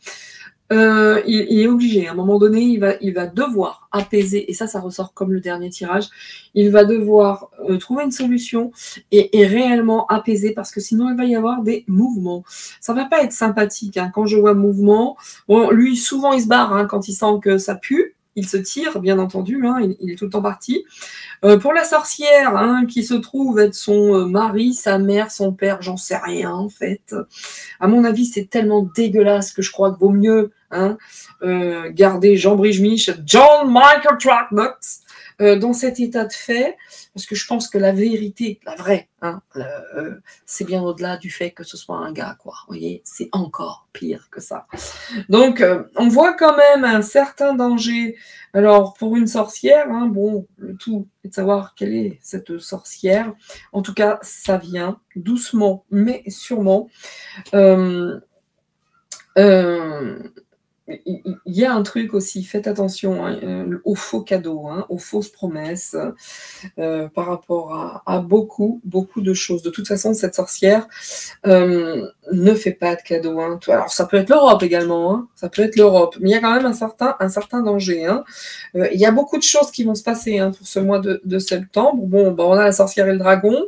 Speaker 1: Il est obligé. À un moment donné, il va devoir apaiser, et ça ressort comme le dernier tirage, il va devoir trouver une solution et réellement apaiser, parce que sinon, il va y avoir des mouvements. Ça va pas être sympathique. Hein. Quand je vois mouvement, bon, lui, souvent, il se barre hein, quand il sent que ça pue. Il se tire, bien entendu, hein, il est tout le temps parti. Pour la sorcière, hein, qui se trouve être son mari, sa mère, son père, j'en sais rien, en fait. À mon avis, c'est tellement dégueulasse que je crois qu'il vaut mieux hein, garder Jean Brige-Mich, John Michael Trackbox, dans cet état de fait, parce que je pense que la vérité, la vraie, hein, c'est bien au-delà du fait que ce soit un gars, quoi. Vous voyez, c'est encore pire que ça. Donc, on voit quand même un certain danger. Alors, pour une sorcière, hein, bon, le tout est de savoir quelle est cette sorcière. En tout cas, ça vient doucement, mais sûrement. Il y a un truc aussi, faites attention hein, aux faux cadeaux, hein, aux fausses promesses, par rapport à beaucoup de choses. De toute façon, cette sorcière ne fait pas de cadeaux. Hein. Alors, ça peut être l'Europe également, hein, ça peut être l'Europe, mais il y a quand même un certain danger. Hein. Il y a beaucoup de choses qui vont se passer hein, pour ce mois de septembre. Bon, ben, on a la sorcière et le dragon.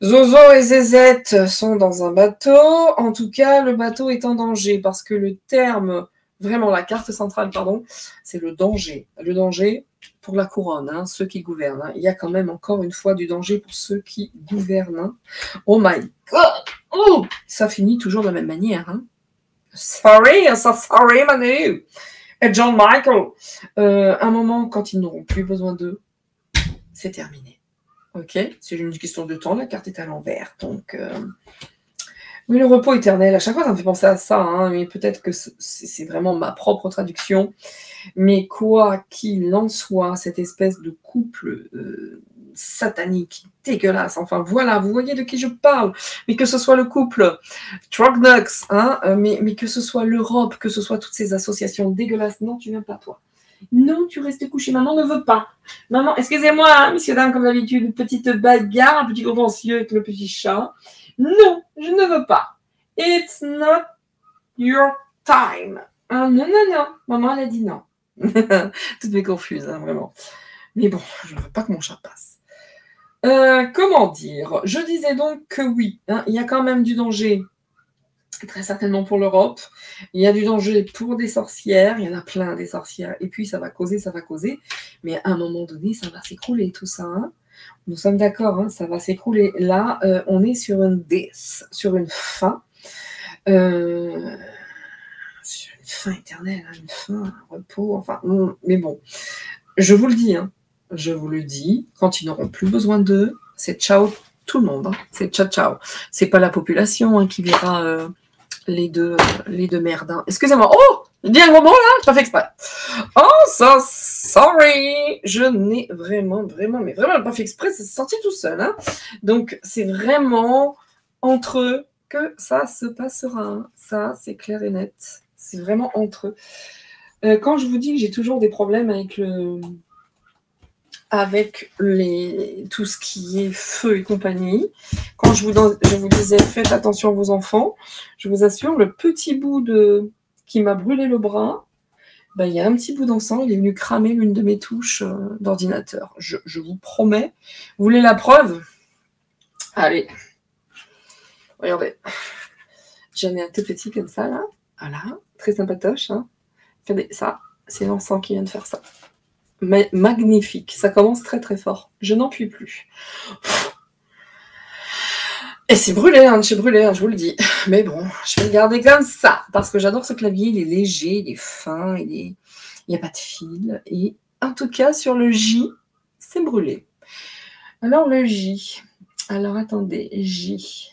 Speaker 1: Zozo et Zezette sont dans un bateau. En tout cas, le bateau est en danger parce que le terme, vraiment la carte centrale, pardon, c'est le danger. Le danger pour la couronne, hein, ceux qui gouvernent. Hein. Il y a quand même encore une fois du danger pour ceux qui gouvernent. Hein. Oh my God! Oh, ça finit toujours de la même manière. Hein. Sorry, Manu. Et John Michael. Un moment, quand ils n'auront plus besoin d'eux, c'est terminé. Ok, c'est une question de temps, la carte est à l'envers, donc... Oui, le repos éternel, à chaque fois ça me fait penser à ça, hein, mais peut-être que c'est vraiment ma propre traduction, mais quoi qu'il en soit, cette espèce de couple satanique, dégueulasse, enfin voilà, vous voyez de qui je parle, mais que ce soit le couple Trucknuts, hein, mais que ce soit l'Europe, que ce soit toutes ces associations dégueulasses, non, tu viens pas toi. Non, tu restes couché. Maman ne veut pas. Maman, excusez-moi, hein, messieurs, dames, comme d'habitude, une petite bagarre, un petit contentieux avec le petit chat. Non, je ne veux pas. It's not your time. Ah, non. Maman, elle a dit non. Toutes mes confuses, hein, vraiment. Mais bon, je ne veux pas que mon chat passe. Comment dire? Je disais donc que oui, hein, il y a quand même du danger. Très certainement pour l'Europe. Il y a du danger pour des sorcières. Il y en a plein des sorcières. Et puis, ça va causer. Mais à un moment donné, ça va s'écrouler, tout ça. Hein. Nous sommes d'accord, hein, ça va s'écrouler. Là, on est sur une death, sur une fin. Sur une fin éternelle, hein, une fin, un repos. Enfin, mais bon. Je vous le dis, hein. Je vous le dis. Quand ils n'auront plus besoin d'eux, c'est ciao tout le monde. Hein. C'est ciao. C'est pas la population hein, qui verra... les deux merdes. Hein. Excusez-moi. Oh, Je dis un gros mot là, je pas fait exprès. Oh, so sorry. Je n'ai vraiment pas fait exprès, c'est sorti tout seul. Hein. Donc, c'est vraiment entre eux que ça se passera. Hein. Ça, c'est clair et net. C'est vraiment entre eux. Quand je vous dis que j'ai toujours des problèmes avec tout ce qui est feu et compagnie, quand je vous disais faites attention à vos enfants, je vous assure, le petit bout qui m'a brûlé le bras, il y a un petit bout d'encens, il est venu cramer l'une de mes touches d'ordinateur. Je vous promets. Vous voulez la preuve? Allez. Regardez. J'en ai un tout petit comme ça, là. Voilà. Très sympatoche. Hein. Regardez, ça, c'est l'encens qui vient de faire ça. Mais magnifique. Ça commence très, très fort. Je n'en puis plus. Et c'est brûlé, je vous le dis. Mais bon, je vais le garder comme ça, parce que j'adore ce clavier, il est léger, il est fin, il n'y a pas de fil. Et en tout cas, sur le J, c'est brûlé. Alors, le J. Alors, attendez, J.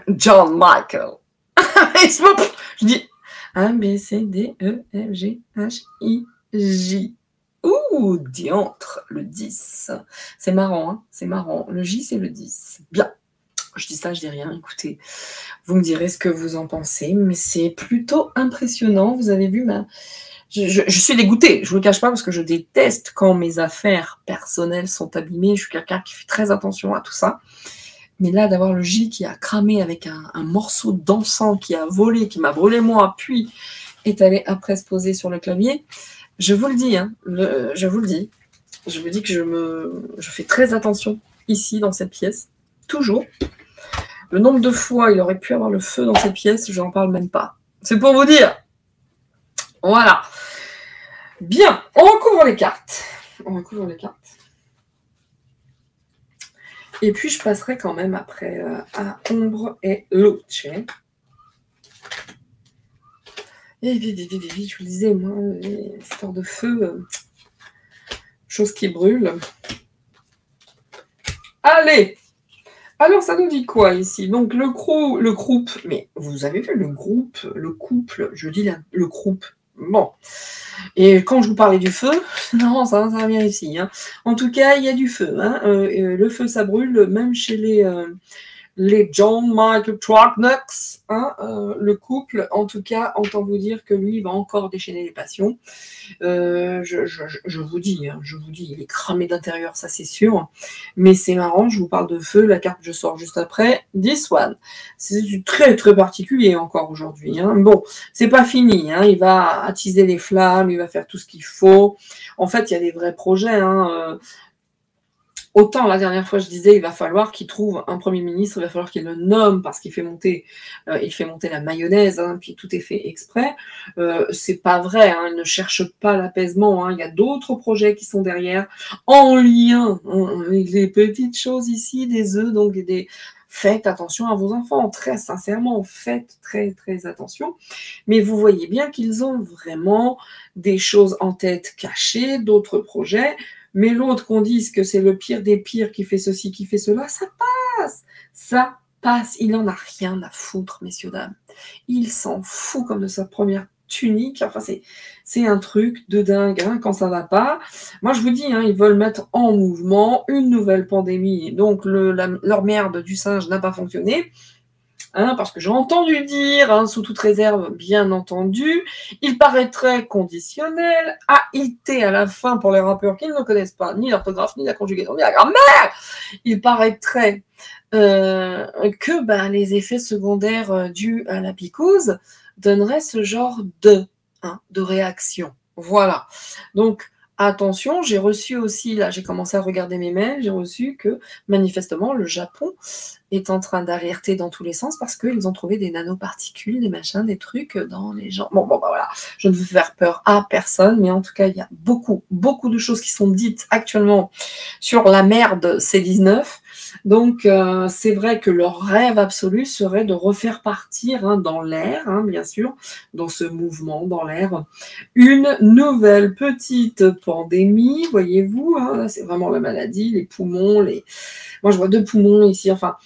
Speaker 1: John Michael. Je dis A, B, C, D, E, F, G, H, I, J. Ouh, diantre, le 10. C'est marrant, hein, c'est marrant. Le J, c'est le 10. Bien. Je dis ça, je dis rien. Écoutez, vous me direz ce que vous en pensez, mais c'est plutôt impressionnant. Vous avez vu je suis dégoûtée, je ne vous le cache pas, parce que je déteste quand mes affaires personnelles sont abîmées. Je suis quelqu'un qui fait très attention à tout ça. Mais là, d'avoir le J qui a cramé avec un morceau d'encens qui a volé, qui m'a brûlé moi, puis est allé après se poser sur le clavier, je vous le dis, hein, je vous dis que je fais très attention ici, dans cette pièce, toujours. Le nombre de fois il aurait pu avoir le feu dans cette pièce, je n'en parle même pas. C'est pour vous dire. Voilà. Bien, on recouvre les cartes. Et puis, je passerai quand même après à Ombre et Luce. Et vite, je vous le disais, moi, les histoires de feu, chose qui brûle. Allez! Alors, ça nous dit quoi ici? Donc, le groupe, mais vous avez vu le groupe, le couple, je dis là, le groupe. Bon. Et quand je vous parlais du feu, non, ça vient ici. Hein. En tout cas, il y a du feu. Hein. Le feu, ça brûle, même chez les John Michael Trucknucks, hein, le couple, en tout cas, entend vous dire que lui, il va encore déchaîner les passions. Je vous dis, il est cramé d'intérieur, ça c'est sûr. Mais c'est marrant, je vous parle de feu, la carte que je sors juste après, This One. C'est du très très particulier encore aujourd'hui. Hein. Bon, c'est pas fini, hein. Il va attiser les flammes, il va faire tout ce qu'il faut. En fait, il y a des vrais projets, hein. Autant la dernière fois je disais il va falloir qu'il trouve un Premier ministre, il va falloir qu'il le nomme parce qu'il fait monter la mayonnaise, hein, puis tout est fait exprès. C'est pas vrai, hein, il ne cherche pas l'apaisement, hein, il y a d'autres projets qui sont derrière, en lien avec les petites choses ici, des œufs, donc faites attention à vos enfants, très sincèrement, faites très très attention. Mais vous voyez bien qu'ils ont vraiment des choses en tête cachées, d'autres projets. Mais l'autre qu'on dise que c'est le pire des pires qui fait ceci, qui fait cela, ça passe. Ça passe. Il n'en a rien à foutre, messieurs, dames. Il s'en fout comme de sa première tunique. Enfin, c'est un truc de dingue hein, quand ça va pas. Moi, je vous dis, hein, ils veulent mettre en mouvement une nouvelle pandémie. Donc, leur merde du singe n'a pas fonctionné. Hein, parce que j'ai entendu dire, hein, sous toute réserve, bien entendu, il paraîtrait conditionnel, AIT à la fin pour les rappeurs qui ne connaissent pas ni l'orthographe, ni la conjugaison, ni la grammaire. Il paraîtrait que les effets secondaires dus à la picouse donneraient ce genre de réaction. Voilà. Donc, attention, j'ai reçu aussi, là j'ai commencé à regarder mes mails, j'ai reçu que manifestement le Japon est en train d'alerter dans tous les sens parce qu'ils ont trouvé des nanoparticules, des machins, des trucs dans les gens. Bon, voilà, je ne veux faire peur à personne, mais en tout cas, il y a beaucoup de choses qui sont dites actuellement sur la merde C19. Donc, c'est vrai que leur rêve absolu serait de refaire partir dans l'air, bien sûr, dans ce mouvement, dans l'air, une nouvelle petite pandémie, voyez-vous, là, c'est vraiment la maladie, les poumons, moi je vois 2 poumons ici, enfin.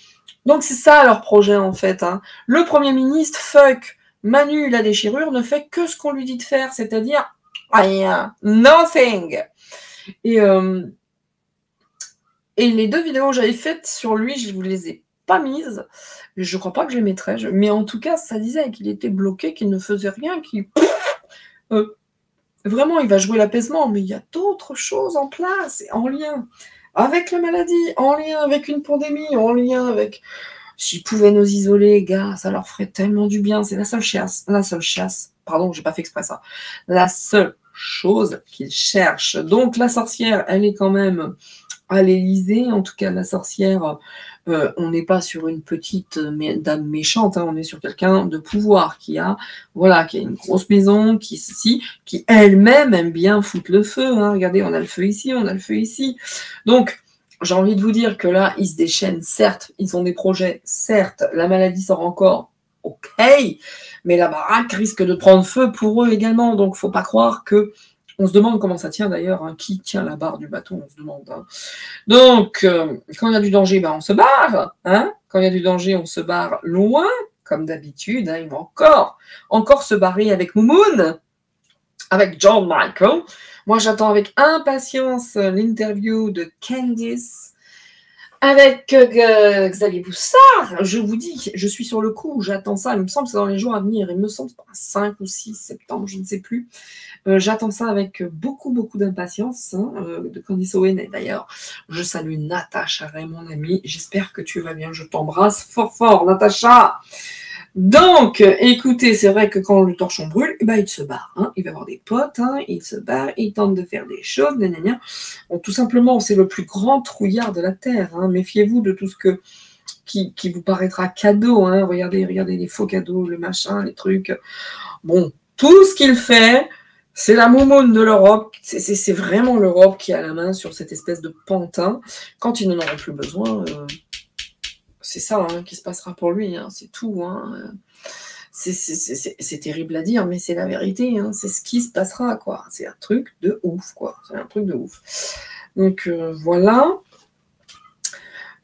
Speaker 1: Donc, c'est ça leur projet, en fait. Le Premier ministre, fuck Manu, la déchirure, ne fait que ce qu'on lui dit de faire, c'est-à-dire rien, nothing. Et les 2 vidéos que j'avais faites sur lui, je ne vous les ai pas mises. Je ne crois pas que je les mettrai. Mais en tout cas, ça disait qu'il était bloqué, qu'il ne faisait rien, qu'il... Vraiment, il va jouer l'apaisement, mais il y a d'autres choses en place, en lien avec la maladie, en lien avec une pandémie, en lien avec... S'ils pouvaient nous isoler, gars, ça leur ferait tellement du bien. C'est la seule chasse. Pardon, j'ai pas fait exprès ça. La seule chose qu'ils cherchent. Donc, la sorcière, elle est quand même à l'Élysée. En tout cas, la sorcière, on n'est pas sur une petite dame méchante, hein, on est sur quelqu'un de pouvoir qui a une grosse maison, qui elle-même aime bien foutre le feu. Hein. Regardez, on a le feu ici, on a le feu ici. Donc, j'ai envie de vous dire que là, ils se déchaînent, certes, ils ont des projets, certes, la maladie sort encore, ok, mais la baraque risque de prendre feu pour eux également, donc faut pas croire que... On se demande comment ça tient d'ailleurs, hein, qui tient la barre du bateau, on se demande. Hein. Donc, quand il y a du danger, on se barre. Hein. Quand il y a du danger, on se barre loin, comme d'habitude. Hein, ils vont encore se barrer avec Moumoun, avec John Michael. Moi, j'attends avec impatience l'interview de Candice avec Xavier Boussard. Je vous dis, je suis sur le coup, j'attends ça. Il me semble que c'est dans les jours à venir. Il me semble que c'est 5 ou 6 septembre, je ne sais plus. J'attends ça avec beaucoup d'impatience, hein, de Candice Owen. Et d'ailleurs, je salue Natacha, mon amie. J'espère que tu vas bien. Je t'embrasse fort, Natacha. Donc, écoutez, c'est vrai que quand le torchon brûle, il se barre. Hein. Il va avoir des potes, hein, il se barre, il tente de faire des choses, gna. Bon, tout simplement, c'est le plus grand trouillard de la Terre. Hein. Méfiez-vous de tout ce qui vous paraîtra cadeau. Hein. Regardez les faux cadeaux, le machin, les trucs. Bon, tout ce qu'il fait, c'est la moumoune de l'Europe. C'est vraiment l'Europe qui a la main sur cette espèce de pantin. Quand ils n'en auront plus besoin... c'est ça hein, qui se passera pour lui, hein, c'est tout. Hein. C'est terrible à dire, mais c'est la vérité. Hein, c'est ce qui se passera, quoi. C'est un truc de ouf, quoi. C'est un truc de ouf. Donc, voilà.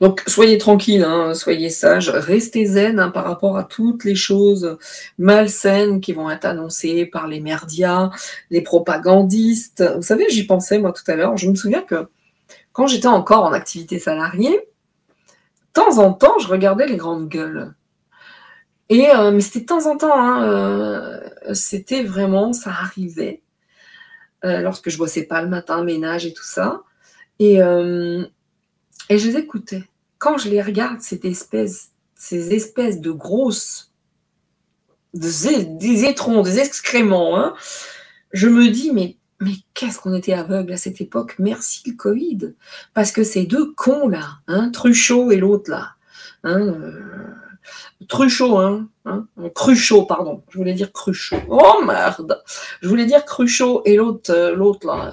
Speaker 1: Donc, soyez tranquilles, hein, soyez sages, restez zen hein, par rapport à toutes les choses malsaines qui vont être annoncées par les médias, les propagandistes. Vous savez, j'y pensais, moi, tout à l'heure. Je me souviens que quand j'étais encore en activité salariée, de temps en temps, je regardais les grandes gueules. Mais c'était de temps en temps. Hein, c'était vraiment, ça arrivait. Lorsque je bossais pas le matin, ménage et tout ça. Et je les écoutais. Quand je les regarde, ces espèces de grosses, des étrons, des excréments, hein, je me dis, mais qu'est-ce qu'on était aveugle à cette époque. Merci le Covid. Parce que ces 2 cons là, hein, Truchot et l'autre là, hein, Truchot, hein, Cruchot, pardon. Je voulais dire Cruchot. Oh merde. Je voulais dire Cruchot et l'autre là.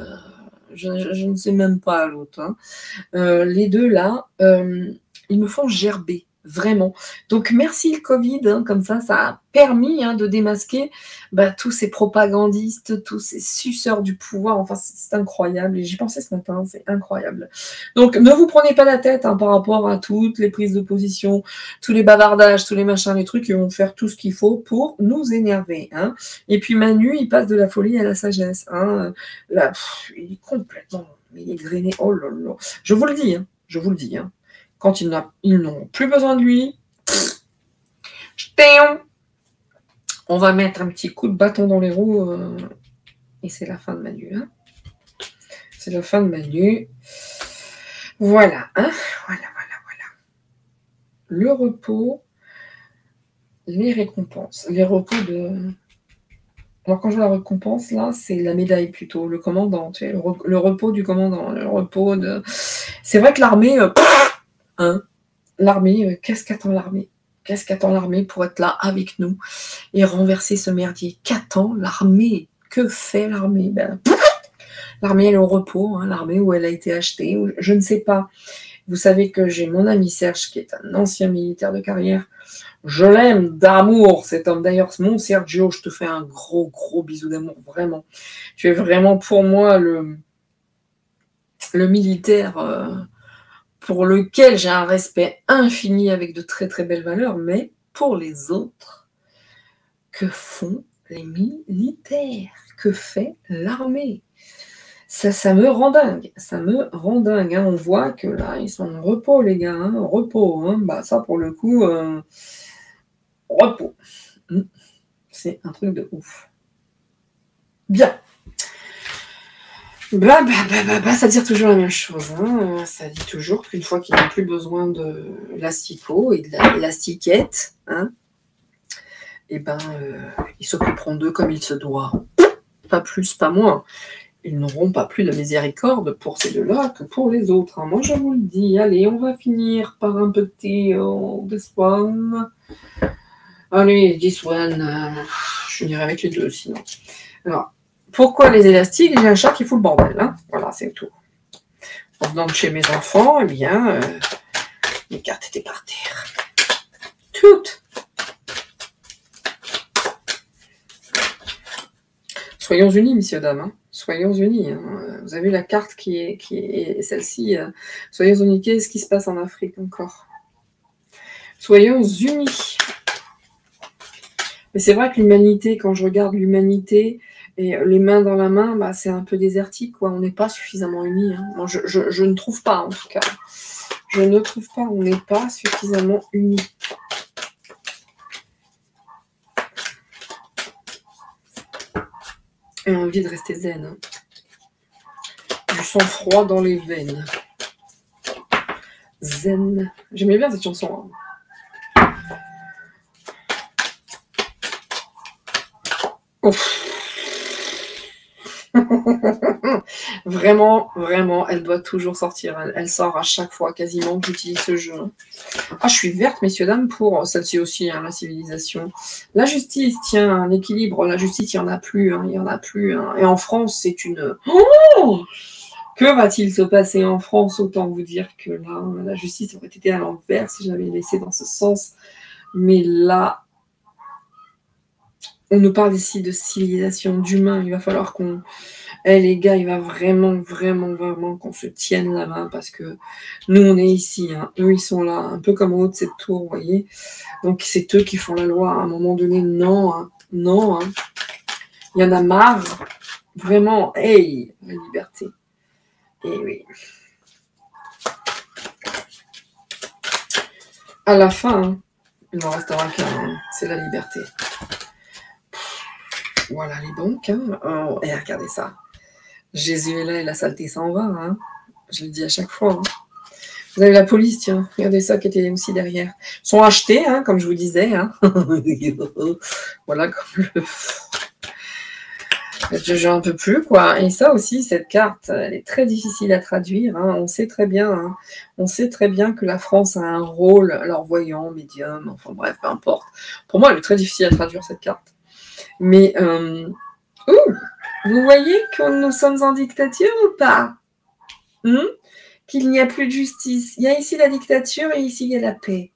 Speaker 1: Je ne sais même pas l'autre. Hein. Les 2 là, ils me font gerber. Vraiment. Donc, merci le Covid, hein, comme ça a permis hein, de démasquer tous ces propagandistes, tous ces suceurs du pouvoir. Enfin, c'est incroyable. Et j'y pensais ce matin, c'est incroyable. Donc, ne vous prenez pas la tête hein, par rapport à toutes les prises de position, tous les bavardages, tous les machins, les trucs, ils vont faire tout ce qu'il faut pour nous énerver. Hein. Et puis, Manu, il passe de la folie à la sagesse. Hein. Là, il est complètement... Il est grainé. Oh là là. Je vous le dis. Hein. Je vous le dis. Hein. Quand ils n'ont plus besoin de lui, on va mettre un petit coup de bâton dans les roues et c'est la fin de Manu. Hein. C'est la fin de Manu. Voilà. Hein. Voilà. Le repos, les récompenses. Les repos de... Alors quand je vois la récompense, là, c'est la médaille plutôt. Le commandant, tu sais, le repos du commandant. Le repos de... C'est vrai que l'armée... hein, l'armée, qu'est-ce qu'attend l'armée? Qu'est-ce qu'attend l'armée pour être là avec nous et renverser ce merdier? Qu'attend l'armée? Que fait l'armée? L'armée, elle est au repos, hein, l'armée où elle a été achetée, je ne sais pas. Vous savez que j'ai mon ami Serge, qui est un ancien militaire de carrière. Je l'aime d'amour, cet homme. D'ailleurs, mon Sergio, je te fais un gros bisou d'amour, vraiment. Tu es vraiment pour moi le militaire... pour lequel j'ai un respect infini avec de très belles valeurs, mais pour les autres, que font les militaires? Que fait l'armée? Ça me rend dingue. Ça me rend dingue. Hein. On voit que là, ils sont en repos, les gars. Hein. Repos. Hein. Bah, ça, pour le coup, repos. C'est un truc de ouf. Bien. Ça dit toujours la même chose. Hein. Ça dit toujours qu'une fois qu'ils n'ont plus besoin de l'asticot et de l'astiquette, hein, et ils s'occuperont d'eux comme il se doit. Pas plus, pas moins. Ils n'auront pas plus de miséricorde pour ces deux-là que pour les autres. Hein. Moi, je vous le dis. Allez, on va finir par un petit this one. Allez, this one. Je finirai avec les deux, sinon. Alors, pourquoi les élastiques? J'ai un chat qui fout le bordel. Hein. Voilà, c'est tout. En venant de chez mes enfants, eh bien, les cartes étaient par terre. Toutes. Soyons unis, messieurs, dames. Hein. Soyons unis. Hein. Vous avez la carte qui est celle-ci. Soyons unis. Qu'est-ce qui se passe en Afrique encore? Soyons unis. Mais c'est vrai que l'humanité, quand je regarde l'humanité et les mains dans la main, bah, c'est un peu désertique, quoi. On n'est pas suffisamment unis. Hein. Moi, je ne trouve pas, en tout cas. Je ne trouve pas. On n'est pas suffisamment unis. Et envie de rester zen. Hein. Du sang-froid dans les veines. Zen. J'aimais bien cette chanson. Hein. Vraiment, elle doit toujours sortir. Elle sort à chaque fois quasiment que j'utilise ce jeu. Ah, je suis verte, messieurs, dames, pour celle-ci aussi, hein, la civilisation. La justice, tiens, l'équilibre, la justice, il n'y en a plus. Hein, il y en a plus. Hein. Et en France, c'est une... Oh, que va-t-il se passer en France? Autant vous dire que là, la justice aurait été à l'envers si j'avais laissé dans ce sens. Mais là, on nous parle ici de civilisation, d'humain. Il va falloir qu'on... les gars, il va vraiment qu'on se tienne la main parce que nous, on est ici. Hein. Eux, ils sont là, un peu comme en haut de cette tour, vous voyez. Donc, c'est eux qui font la loi. À un moment donné, non. Hein. Non. Hein. Il y en a marre. Vraiment, hey, la liberté. Et oui. À la fin, hein, il n'en restera qu'un. Hein. C'est la liberté. Voilà les banques. Hein. Oh, et regardez ça. Jésus est là et la saleté s'en va. Hein. Je le dis à chaque fois. Hein. Vous avez la police, tiens. Regardez ça qui était aussi derrière. Ils sont achetés, hein, comme je vous disais. Hein. Voilà, comme le... Je un peu plus, quoi. Et ça aussi, cette carte, elle est très difficile à traduire. Hein. On sait très bien. Hein. On sait très bien que la France a un rôle, alors voyant, médium, enfin bref, peu importe. Pour moi, elle est très difficile à traduire, cette carte. Mais, vous voyez que nous sommes en dictature ou pas? Qu'il n'y a plus de justice. Il y a ici la dictature et ici il y a la paix.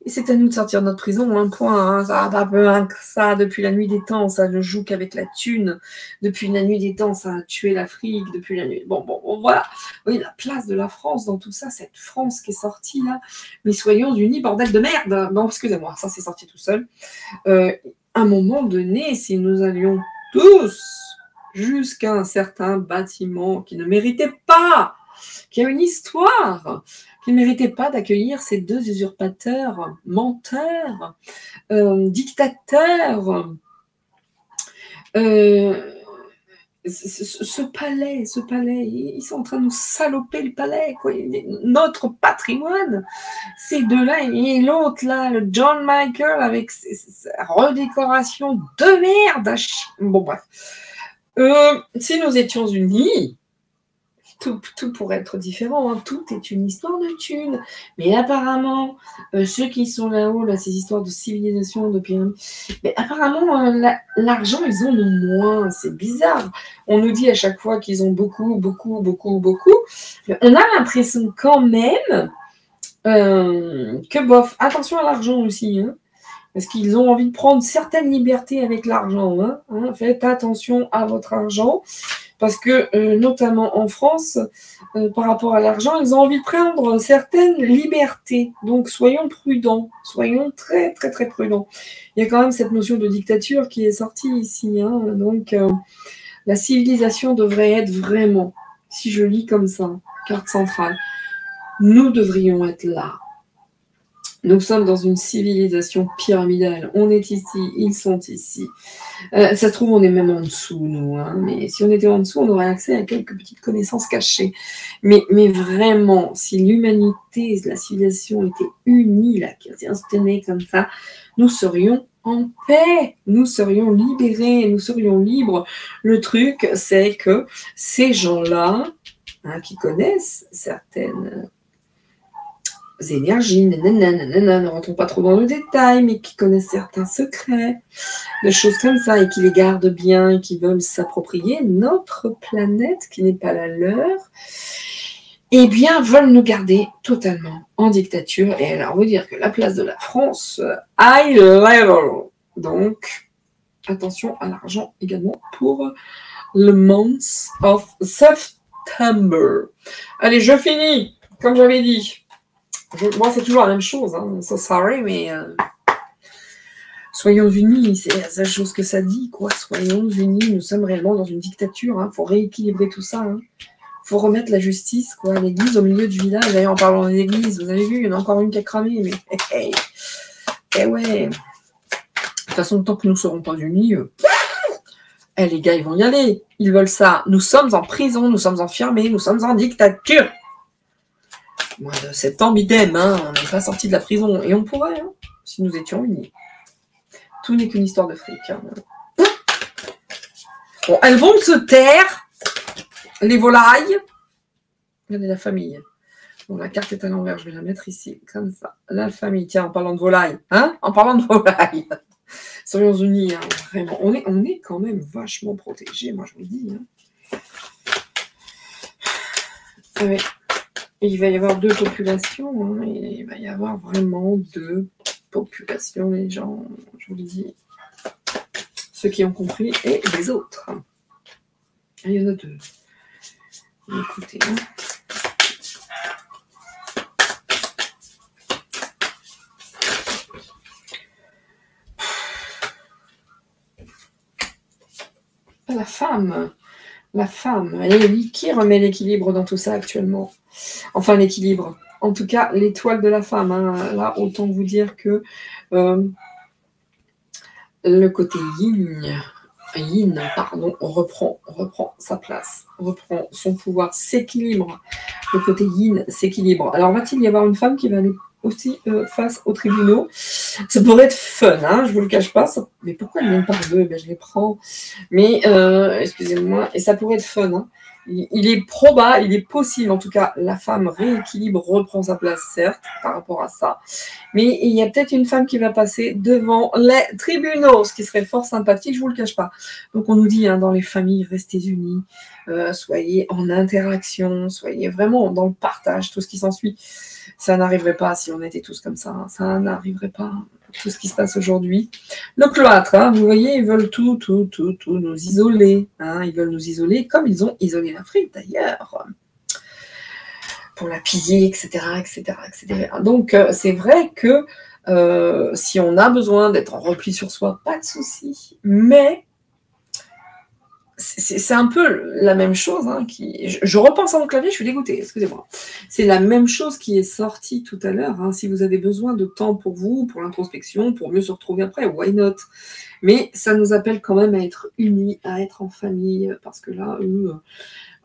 Speaker 1: Et c'est à nous de sortir de notre prison, un point. Hein. Ça va pas peu que ça. Depuis la nuit des temps, ça ne joue qu'avec la thune. Depuis la nuit des temps, ça a tué l'Afrique. Depuis la nuit... Bon, voilà. Vous voyez la place de la France dans tout ça, cette France qui est sortie là. Mais soyons unis, bordel de merde. Non, excusez-moi, ça c'est sorti tout seul. À un moment donné, si nous allions tous jusqu'à un certain bâtiment qui ne méritait pas, qui a une histoire, qui ne méritait pas d'accueillir ces deux usurpateurs, menteurs, dictateurs. Ce palais, ils sont en train de nous saloper le palais, quoi. Notre patrimoine, ces deux-là, et l'autre là, le John Michael avec sa redécoration de merde. Bon bref, si nous étions unis, tout pourrait être différent, hein. Tout est une histoire de thunes. Mais apparemment, ceux qui sont là-haut, là, ces histoires de civilisation, de pyramide, mais apparemment, l'argent, ils en ont moins. C'est bizarre. On nous dit à chaque fois qu'ils ont beaucoup. Mais on a l'impression quand même que bof, attention à l'argent aussi, hein, parce qu'ils ont envie de prendre certaines libertés avec l'argent. Hein. Faites attention à votre argent. Parce que, notamment en France, par rapport à l'argent, ils ont envie de prendre certaines libertés. Donc, soyons prudents, soyons très, très, très prudents. Il y a quand même cette notion de dictature qui est sortie ici. Hein, donc, la civilisation devrait être vraiment, si je lis comme ça, carte centrale, nous devrions être là. Nous sommes dans une civilisation pyramidale. On est ici, ils sont ici. Ça se trouve, on est même en dessous, nous. Hein, mais si on était en dessous, on aurait accès à quelques petites connaissances cachées. Mais vraiment, si l'humanité, la civilisation était unie, là, qui se tenait comme ça, nous serions en paix, nous serions libérés, nous serions libres. Le truc, c'est que ces gens-là, hein, qui connaissent certaines énergies, ne rentrons pas trop dans le détail, mais qui connaissent certains secrets, de choses comme ça, et qui les gardent bien, et qui veulent s'approprier notre planète, qui n'est pas la leur, eh bien, veulent nous garder totalement en dictature. Et alors, vous dire que la place de la France, high level. Donc, attention à l'argent également pour le month of September. Allez, je finis, comme j'avais dit. Moi, c'est toujours la même chose, hein. So sorry, mais soyons unis, c'est la seule chose que ça dit, quoi. Soyons unis, nous sommes réellement dans une dictature, hein. Faut rééquilibrer tout ça, hein. Faut remettre la justice, quoi. L'église au milieu du village. D'ailleurs, en parlant des églises, vous avez vu, il y en a encore une qui a cramé, mais eh ouais. De toute façon, tant que nous ne serons pas unis, les gars, ils vont y aller. Ils veulent ça. Nous sommes en prison, nous sommes enfermés, nous sommes en dictature. Mois de septembre, idem, hein, on n'est pas sorti de la prison. Et on pourrait, hein, si nous étions unis. Tout n'est qu'une histoire de fric. Hein. Bon, elles vont se taire, les volailles. Regardez la famille. Bon, la carte est à l'envers, je vais la mettre ici, comme ça. La famille, tiens, en parlant de volailles. Hein, en parlant de volailles. Soyons unis, hein, vraiment. On est quand même vachement protégés, moi je vous le dis. Hein. Ah ouais. Il va y avoir deux populations, hein, et il va y avoir vraiment deux populations, les gens, je vous le dis, ceux qui ont compris et les autres. Il y en a deux. Écoutez. Hein. La femme, qui remet l'équilibre dans tout ça actuellement? Enfin, l'équilibre. En tout cas, l'étoile de la femme. Hein. Là, autant vous dire que le côté yin, reprend sa place, reprend son pouvoir, s'équilibre. Le côté yin s'équilibre. Alors, va-t-il y avoir une femme qui va aller aussi face aux tribunaux? Ça pourrait être fun, hein, je vous le cache pas. Ça... Mais pourquoi ils viennent par deux? Ben, je les prends. Mais, excusez-moi, et ça pourrait être fun, hein. Il est probable, il est possible, en tout cas, la femme rééquilibre, reprend sa place, certes, par rapport à ça. Mais il y a peut-être une femme qui va passer devant les tribunaux, ce qui serait fort sympathique, je ne vous le cache pas. Donc on nous dit, hein, dans les familles, restez unis, soyez en interaction, soyez vraiment dans le partage, tout ce qui s'ensuit. Ça n'arriverait pas si on était tous comme ça, hein. Ça n'arriverait pas, tout ce qui se passe aujourd'hui. Le cloître, hein, vous voyez, ils veulent tout nous isoler. Hein, ils veulent nous isoler comme ils ont isolé l'Afrique d'ailleurs, pour la piller, etc. Donc, c'est vrai que si on a besoin d'être en repli sur soi, pas de souci. Mais c'est un peu la même chose. Hein, je repense à mon clavier, je suis dégoûtée, excusez-moi. C'est la même chose qui est sortie tout à l'heure. Hein, si vous avez besoin de temps pour vous, pour l'introspection, pour mieux se retrouver après, why not? Mais ça nous appelle quand même à être unis, à être en famille, parce que là,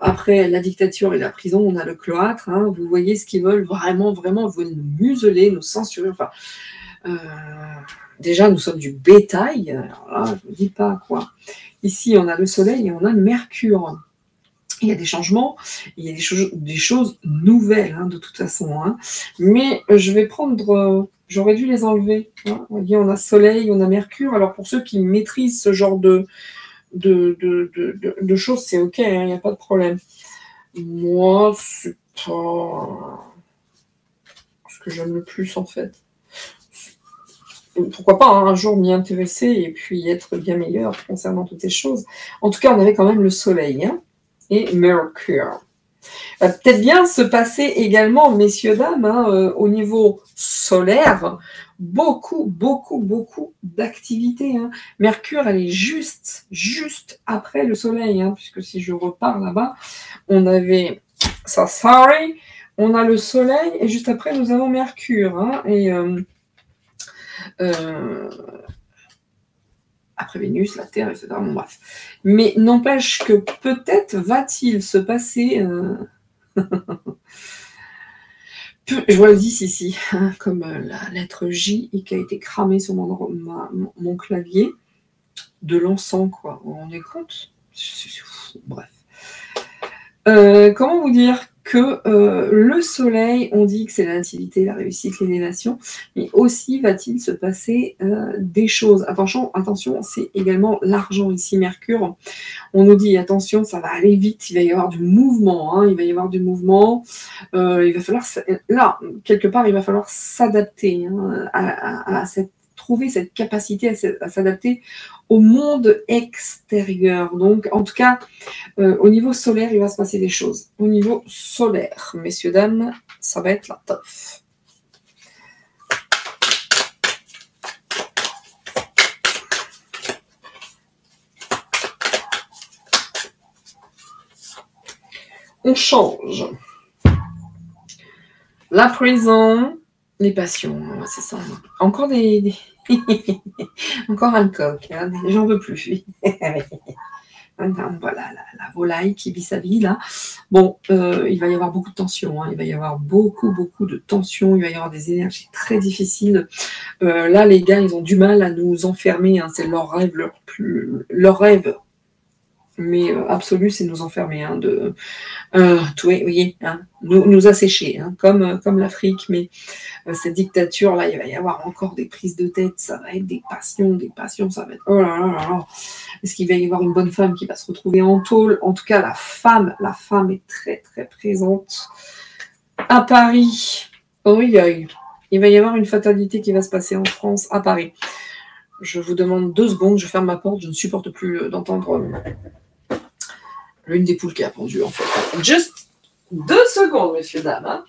Speaker 1: après la dictature et la prison, on a le cloître. Hein, vous voyez ce qu'ils veulent vraiment, ils veulent nous museler, nous censurer. Enfin, déjà, nous sommes du bétail. Alors là, je ne vous dis pas quoi. Ici, on a le soleil et on a le mercure. Il y a des changements, il y a des choses nouvelles, hein, de toute façon. Hein. Mais je vais prendre... j'aurais dû les enlever. Hein. Vous voyez, on a soleil, on a mercure. Alors, pour ceux qui maîtrisent ce genre de choses, c'est OK, il n'y a pas de problème. Moi, c'est pas ce que j'aime le plus, en fait. Pourquoi pas, hein, un jour m'y intéresser et puis être bien meilleur concernant toutes ces choses. En tout cas, on avait quand même le soleil. Hein. et Mercure. Va peut-être bien se passer également, messieurs, dames, au niveau solaire, beaucoup d'activités. Mercure, elle est juste après le Soleil, puisque si je repars là-bas, on avait Sagittaire, on a le Soleil, et juste après, nous avons Mercure. Et après Vénus, la Terre, etc. Bon, bref. Mais n'empêche que peut-être va-t-il se passer... Je vois le 10 ici, comme la lettre J et qui a été cramée sur mon clavier. De l'encens, quoi. Vous vous rendez compte? Bref. Comment vous dire que le soleil, on dit que c'est la nativité, la réussite, l'élévation, mais aussi va-t-il se passer des choses. Attention, c'est également l'argent ici, Mercure. On nous dit, attention, ça va aller vite, il va y avoir du mouvement, il va y avoir du mouvement. Il va falloir, là, quelque part, il va falloir s'adapter trouver cette capacité à s'adapter au monde extérieur. Donc, en tout cas, au niveau solaire, il va se passer des choses. Au niveau solaire, messieurs, dames, ça va être la teuf. On change. La prison, les passions, c'est ça. Encore des... Encore un coq, j'en veux plus. Voilà, la volaille qui vit sa vie, là. Bon, il va y avoir beaucoup de tensions, il va y avoir beaucoup de tensions, il va y avoir des énergies très difficiles. Là, les gars, ils ont du mal à nous enfermer, c'est leur rêve, leur rêve, mais absolu, c'est nous enfermer, tout, vous voyez, nous assécher, comme l'Afrique, mais cette dictature-là, il va y avoir encore des prises de tête, ça va être des passions, ça va être, oh là là là là. Est-ce qu'il va y avoir une bonne femme qui va se retrouver en tôle? En tout cas, la femme est très présente à Paris. Oui, il va y avoir une fatalité qui va se passer en France, à Paris. Je vous demande 2 secondes, je ferme ma porte, je ne supporte plus d'entendre l'une des poules qui a pendu, en fait. Juste 2 secondes, messieurs, dames.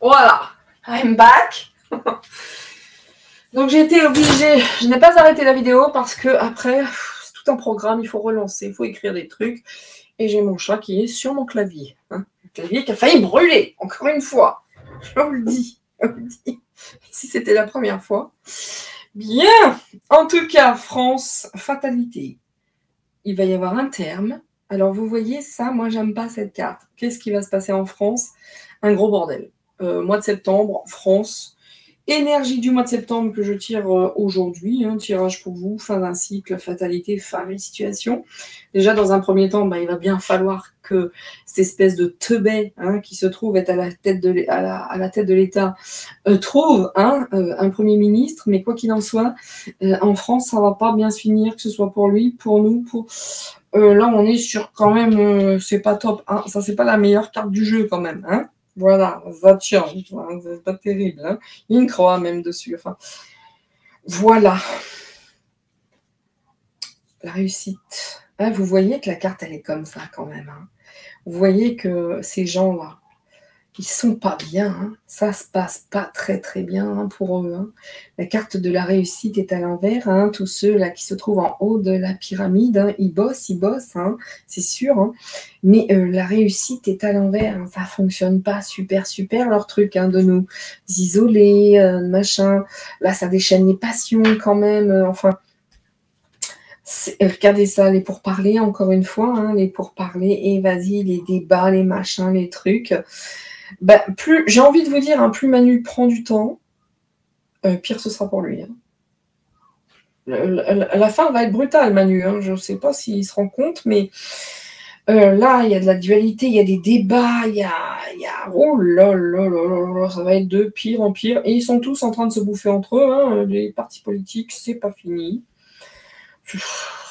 Speaker 1: Voilà, I'm back. Donc j'ai été obligée, je n'ai pas arrêté la vidéo parce que après, c'est tout un programme, il faut relancer, il faut écrire des trucs. Et j'ai mon chat qui est sur mon clavier. Le clavier qui a failli brûler, encore une fois. Je vous le dis. Si c'était la première fois. Bien. En tout cas, France, fatalité. Il va y avoir un terme. Alors vous voyez ça, moi j'aime pas cette carte. Qu'est-ce qui va se passer en France? Un gros bordel. Mois de septembre, France. Énergie du mois de septembre que je tire aujourd'hui, tirage pour vous, fin d'un cycle, fatalité, fin d'une situation. Déjà, dans un premier temps, il va bien falloir que cette espèce de teubé qui se trouve être à la tête de l'État trouve un Premier ministre, mais quoi qu'il en soit, en France, ça ne va pas bien se finir, que ce soit pour lui, pour nous, là, on est sur quand même, c'est pas top, ça, c'est pas la meilleure carte du jeu quand même, Voilà, ça change, c'est pas terrible. Il y a une croix même dessus. Enfin, voilà. La réussite. Vous voyez que la carte, elle est comme ça quand même. Vous voyez que ces gens-là, ils sont pas bien. Ça se passe pas très bien pour eux. La carte de la réussite est à l'envers. Tous ceux-là qui se trouvent en haut de la pyramide, ils bossent, c'est sûr. Mais la réussite est à l'envers. Ça fonctionne pas super leur truc de nous isoler, machin. Là, ça déchaîne les passions quand même. Regardez ça, les pourparlers, encore une fois. Les pourparlers, et vas-y, les débats, les machins, les trucs. Plus, j'ai envie de vous dire, plus Manu prend du temps, pire ce sera pour lui. La fin va être brutale, Manu. Je ne sais pas s'il se rend compte, mais là, il y a de la dualité, il y a des débats, il y a... Oh là là là là, ça va être de pire en pire. Et ils sont tous en train de se bouffer entre eux. Les partis politiques, c'est pas fini.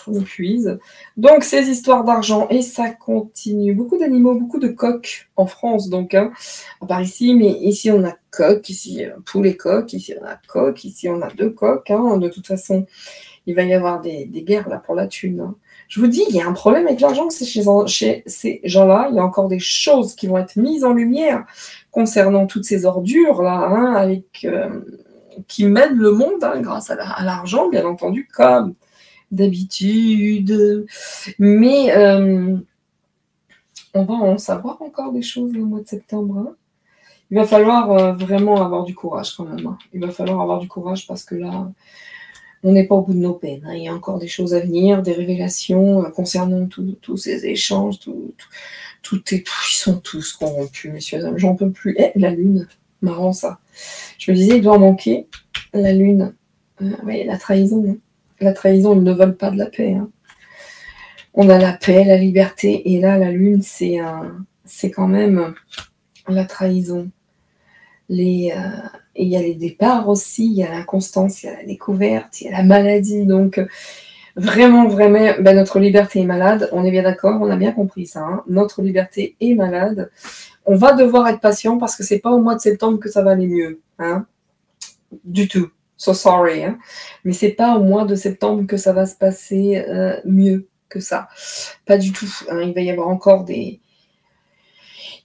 Speaker 1: on épuise. Donc, ces histoires d'argent, et ça continue. Beaucoup d'animaux, beaucoup de coqs en France, donc, hein, à part ici, mais ici, on a coq, ici, poulet coq, ici, on a coq, ici, on a 2 coqs. Hein. De toute façon, il va y avoir des guerres là pour la thune. Hein. Je vous dis, il y a un problème avec l'argent, c'est chez ces gens-là. Il y a encore des choses qui vont être mises en lumière concernant toutes ces ordures là, hein, avec, qui mènent le monde hein, grâce à l'argent, bien entendu, comme d'habitude. Mais on va en savoir encore des choses le mois de septembre. Hein. Il va falloir vraiment avoir du courage quand même. Hein. Il va falloir avoir du courage parce que là, on n'est pas au bout de nos peines. Hein. Il y a encore des choses à venir, des révélations concernant tous ces échanges. Ils sont tous corrompus, messieurs dames. J'en peux plus. La lune, marrant ça. Je me disais, il doit en manquer. La lune, oui, la trahison. Hein. La trahison, ils ne veulent pas de la paix. Hein. On a la paix, la liberté, et là, la lune, c'est quand même la trahison. Et il y a les départs aussi, il y a l'inconstance, il y a la découverte, il y a la maladie. Donc, vraiment, notre liberté est malade. On est bien d'accord, on a bien compris ça. Hein. Notre liberté est malade. On va devoir être patient parce que c'est pas au mois de septembre que ça va aller mieux. Hein. Du tout. So sorry. Hein. Mais c'est pas au mois de septembre que ça va se passer mieux que ça. Pas du tout. Hein. Il va y avoir encore des...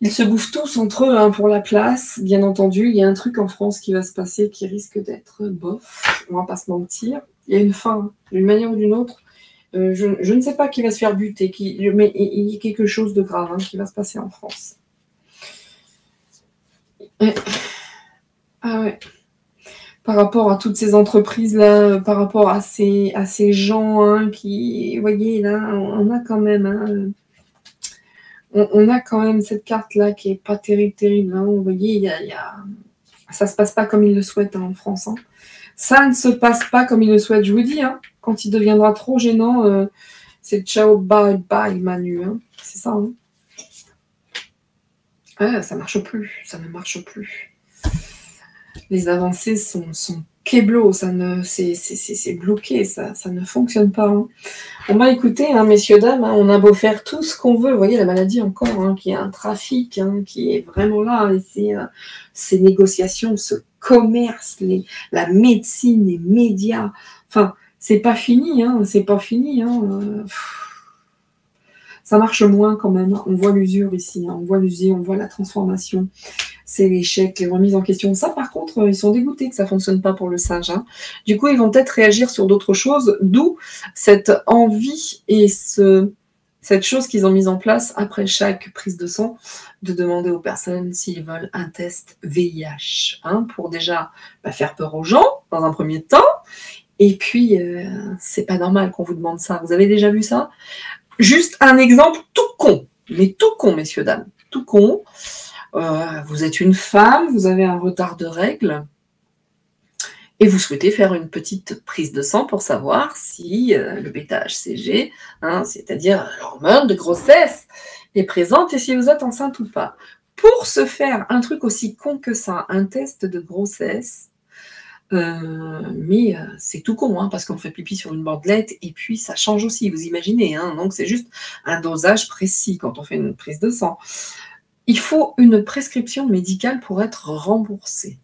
Speaker 1: Ils se bouffent tous entre eux hein, pour la place, bien entendu. Il y a un truc en France qui va se passer qui risque d'être bof, on va pas se mentir. Il y a une fin, d'une manière ou d'une autre. Je ne sais pas qui va se faire buter, mais il y a quelque chose de grave hein, qui va se passer en France. Ah ouais. Par rapport à toutes ces entreprises-là, par rapport à ces gens hein, qui... Vous voyez, là, on a quand même... Hein, on a quand même cette carte-là qui n'est pas terrible. Hein. Vous voyez, ça ne se passe pas comme il le souhaite hein, en France. Hein. Ça ne se passe pas comme il le souhaite, je vous dis. Hein. Quand il deviendra trop gênant, c'est ciao, bye, bye, Manu. Hein. C'est ça. Hein. Ah, ça ne marche plus. Ça ne marche plus. Les avancées sont keblo, c'est bloqué, ça ne fonctionne pas. Hein. On va écouter, hein, messieurs, dames, hein, on a beau faire tout ce qu'on veut. Vous voyez la maladie encore, hein, qui est un trafic, hein, qui est vraiment là. Et ces négociations, ce commerce, la médecine, les médias. Enfin, c'est pas fini, hein, c'est pas fini. Hein, ça marche moins quand même. On voit l'usure ici, hein, on voit l'usure, on voit la transformation. C'est l'échec, les remises en question. Ça, par contre, ils sont dégoûtés que ça ne fonctionne pas pour le sage. Hein. Du coup, ils vont peut-être réagir sur d'autres choses, d'où cette envie et cette chose qu'ils ont mise en place après chaque prise de sang, de demander aux personnes s'ils veulent un test VIH, hein, pour déjà faire peur aux gens, dans un premier temps. Et puis, c'est pas normal qu'on vous demande ça. Vous avez déjà vu ça? Juste un exemple tout con, mais tout con, messieurs, dames, tout con. Vous êtes une femme, vous avez un retard de règles et vous souhaitez faire une petite prise de sang pour savoir si le bêta-HCG, hein, c'est-à-dire l'hormone de grossesse, est présente et si vous êtes enceinte ou pas. Pour se faire un truc aussi con que ça, un test de grossesse, mais c'est tout con, hein, parce qu'on fait pipi sur une bandelette et puis ça change aussi, vous imaginez. Hein, donc c'est juste un dosage précis quand on fait une prise de sang. Il faut une prescription médicale pour être remboursé.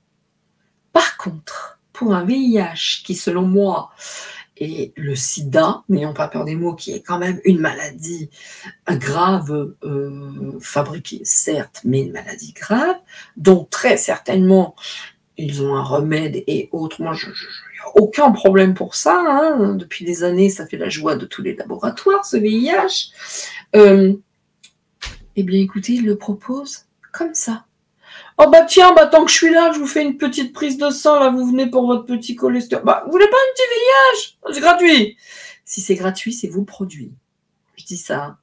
Speaker 1: Par contre, pour un VIH qui, selon moi, est le sida, n'ayons pas peur des mots, qui est quand même une maladie grave, fabriquée, certes, mais une maladie grave, dont très certainement, ils ont un remède et autres. Moi, il n'y a aucun problème pour ça. Hein. Depuis des années, ça fait la joie de tous les laboratoires, ce VIH. Eh bien, écoutez, il le propose comme ça. Oh bah tiens, tant que je suis là, je vous fais une petite prise de sang, là, vous venez pour votre petit cholestérol. Vous voulez pas un petit VIH? C'est gratuit. Si c'est gratuit, c'est vous le produit. Je dis ça,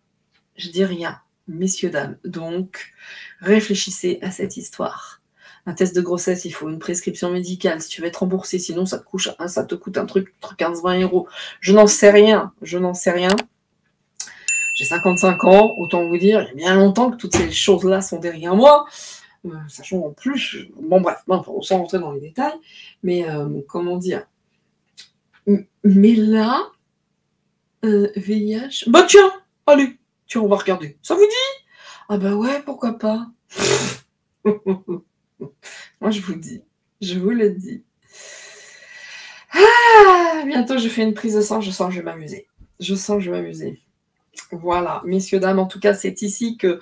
Speaker 1: je dis rien, messieurs, dames. Donc, réfléchissez à cette histoire. Un test de grossesse, il faut une prescription médicale. Si tu veux être remboursé, sinon ça te coûte un truc entre 15-20 €. Je n'en sais rien. J'ai 55 ans, autant vous dire, il y a bien longtemps que toutes ces choses-là sont derrière moi. Sachant en plus, bon bref, sans rentrer dans les détails, mais comment dire. Mais là, VIH. Bah tiens, allez, tiens, on va regarder. Ça vous dit? Ah bah ouais, pourquoi pas. Moi, je vous dis, je vous le dis. Ah, bientôt, je fais une prise de sang, je sens que je vais m'amuser. Je sens que je vais m'amuser. Voilà, messieurs, dames, en tout cas, c'est ici que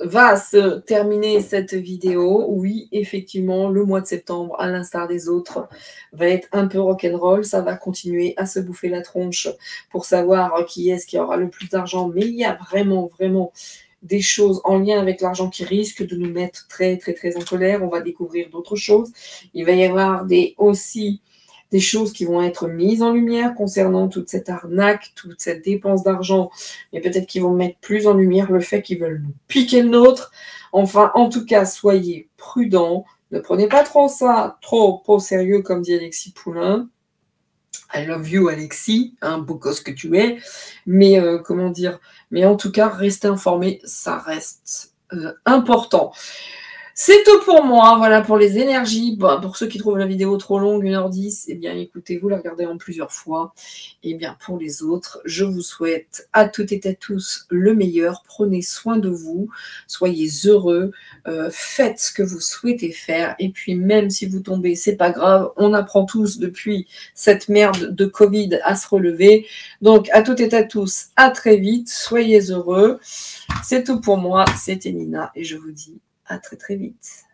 Speaker 1: va se terminer cette vidéo. Oui, effectivement, le mois de septembre, à l'instar des autres, va être un peu rock'n'roll. Ça va continuer à se bouffer la tronche pour savoir qui est-ce qui aura le plus d'argent. Mais il y a vraiment, vraiment des choses en lien avec l'argent qui risquent de nous mettre très, très, très en colère. On va découvrir d'autres choses. Il va y avoir aussi des choses qui vont être mises en lumière concernant toute cette arnaque, toute cette dépense d'argent, mais peut-être qu'ils vont mettre plus en lumière le fait qu'ils veulent nous piquer le nôtre. Enfin, en tout cas, soyez prudents. Ne prenez pas trop ça trop au sérieux, comme dit Alexis Poulain. I love you, Alexis, beau gosse que tu es. Mais comment dire? Mais en tout cas, restez informés, ça reste important. C'est tout pour moi, voilà pour les énergies. Bon, pour ceux qui trouvent la vidéo trop longue, 1h10, eh bien écoutez-vous, la regardez en plusieurs fois. Et bien pour les autres, je vous souhaite à toutes et à tous le meilleur. Prenez soin de vous, soyez heureux, faites ce que vous souhaitez faire. Et puis même si vous tombez, c'est pas grave, on apprend tous depuis cette merde de Covid à se relever. Donc à toutes et à tous, à très vite, soyez heureux. C'est tout pour moi, c'était Nina et je vous dis à très très vite.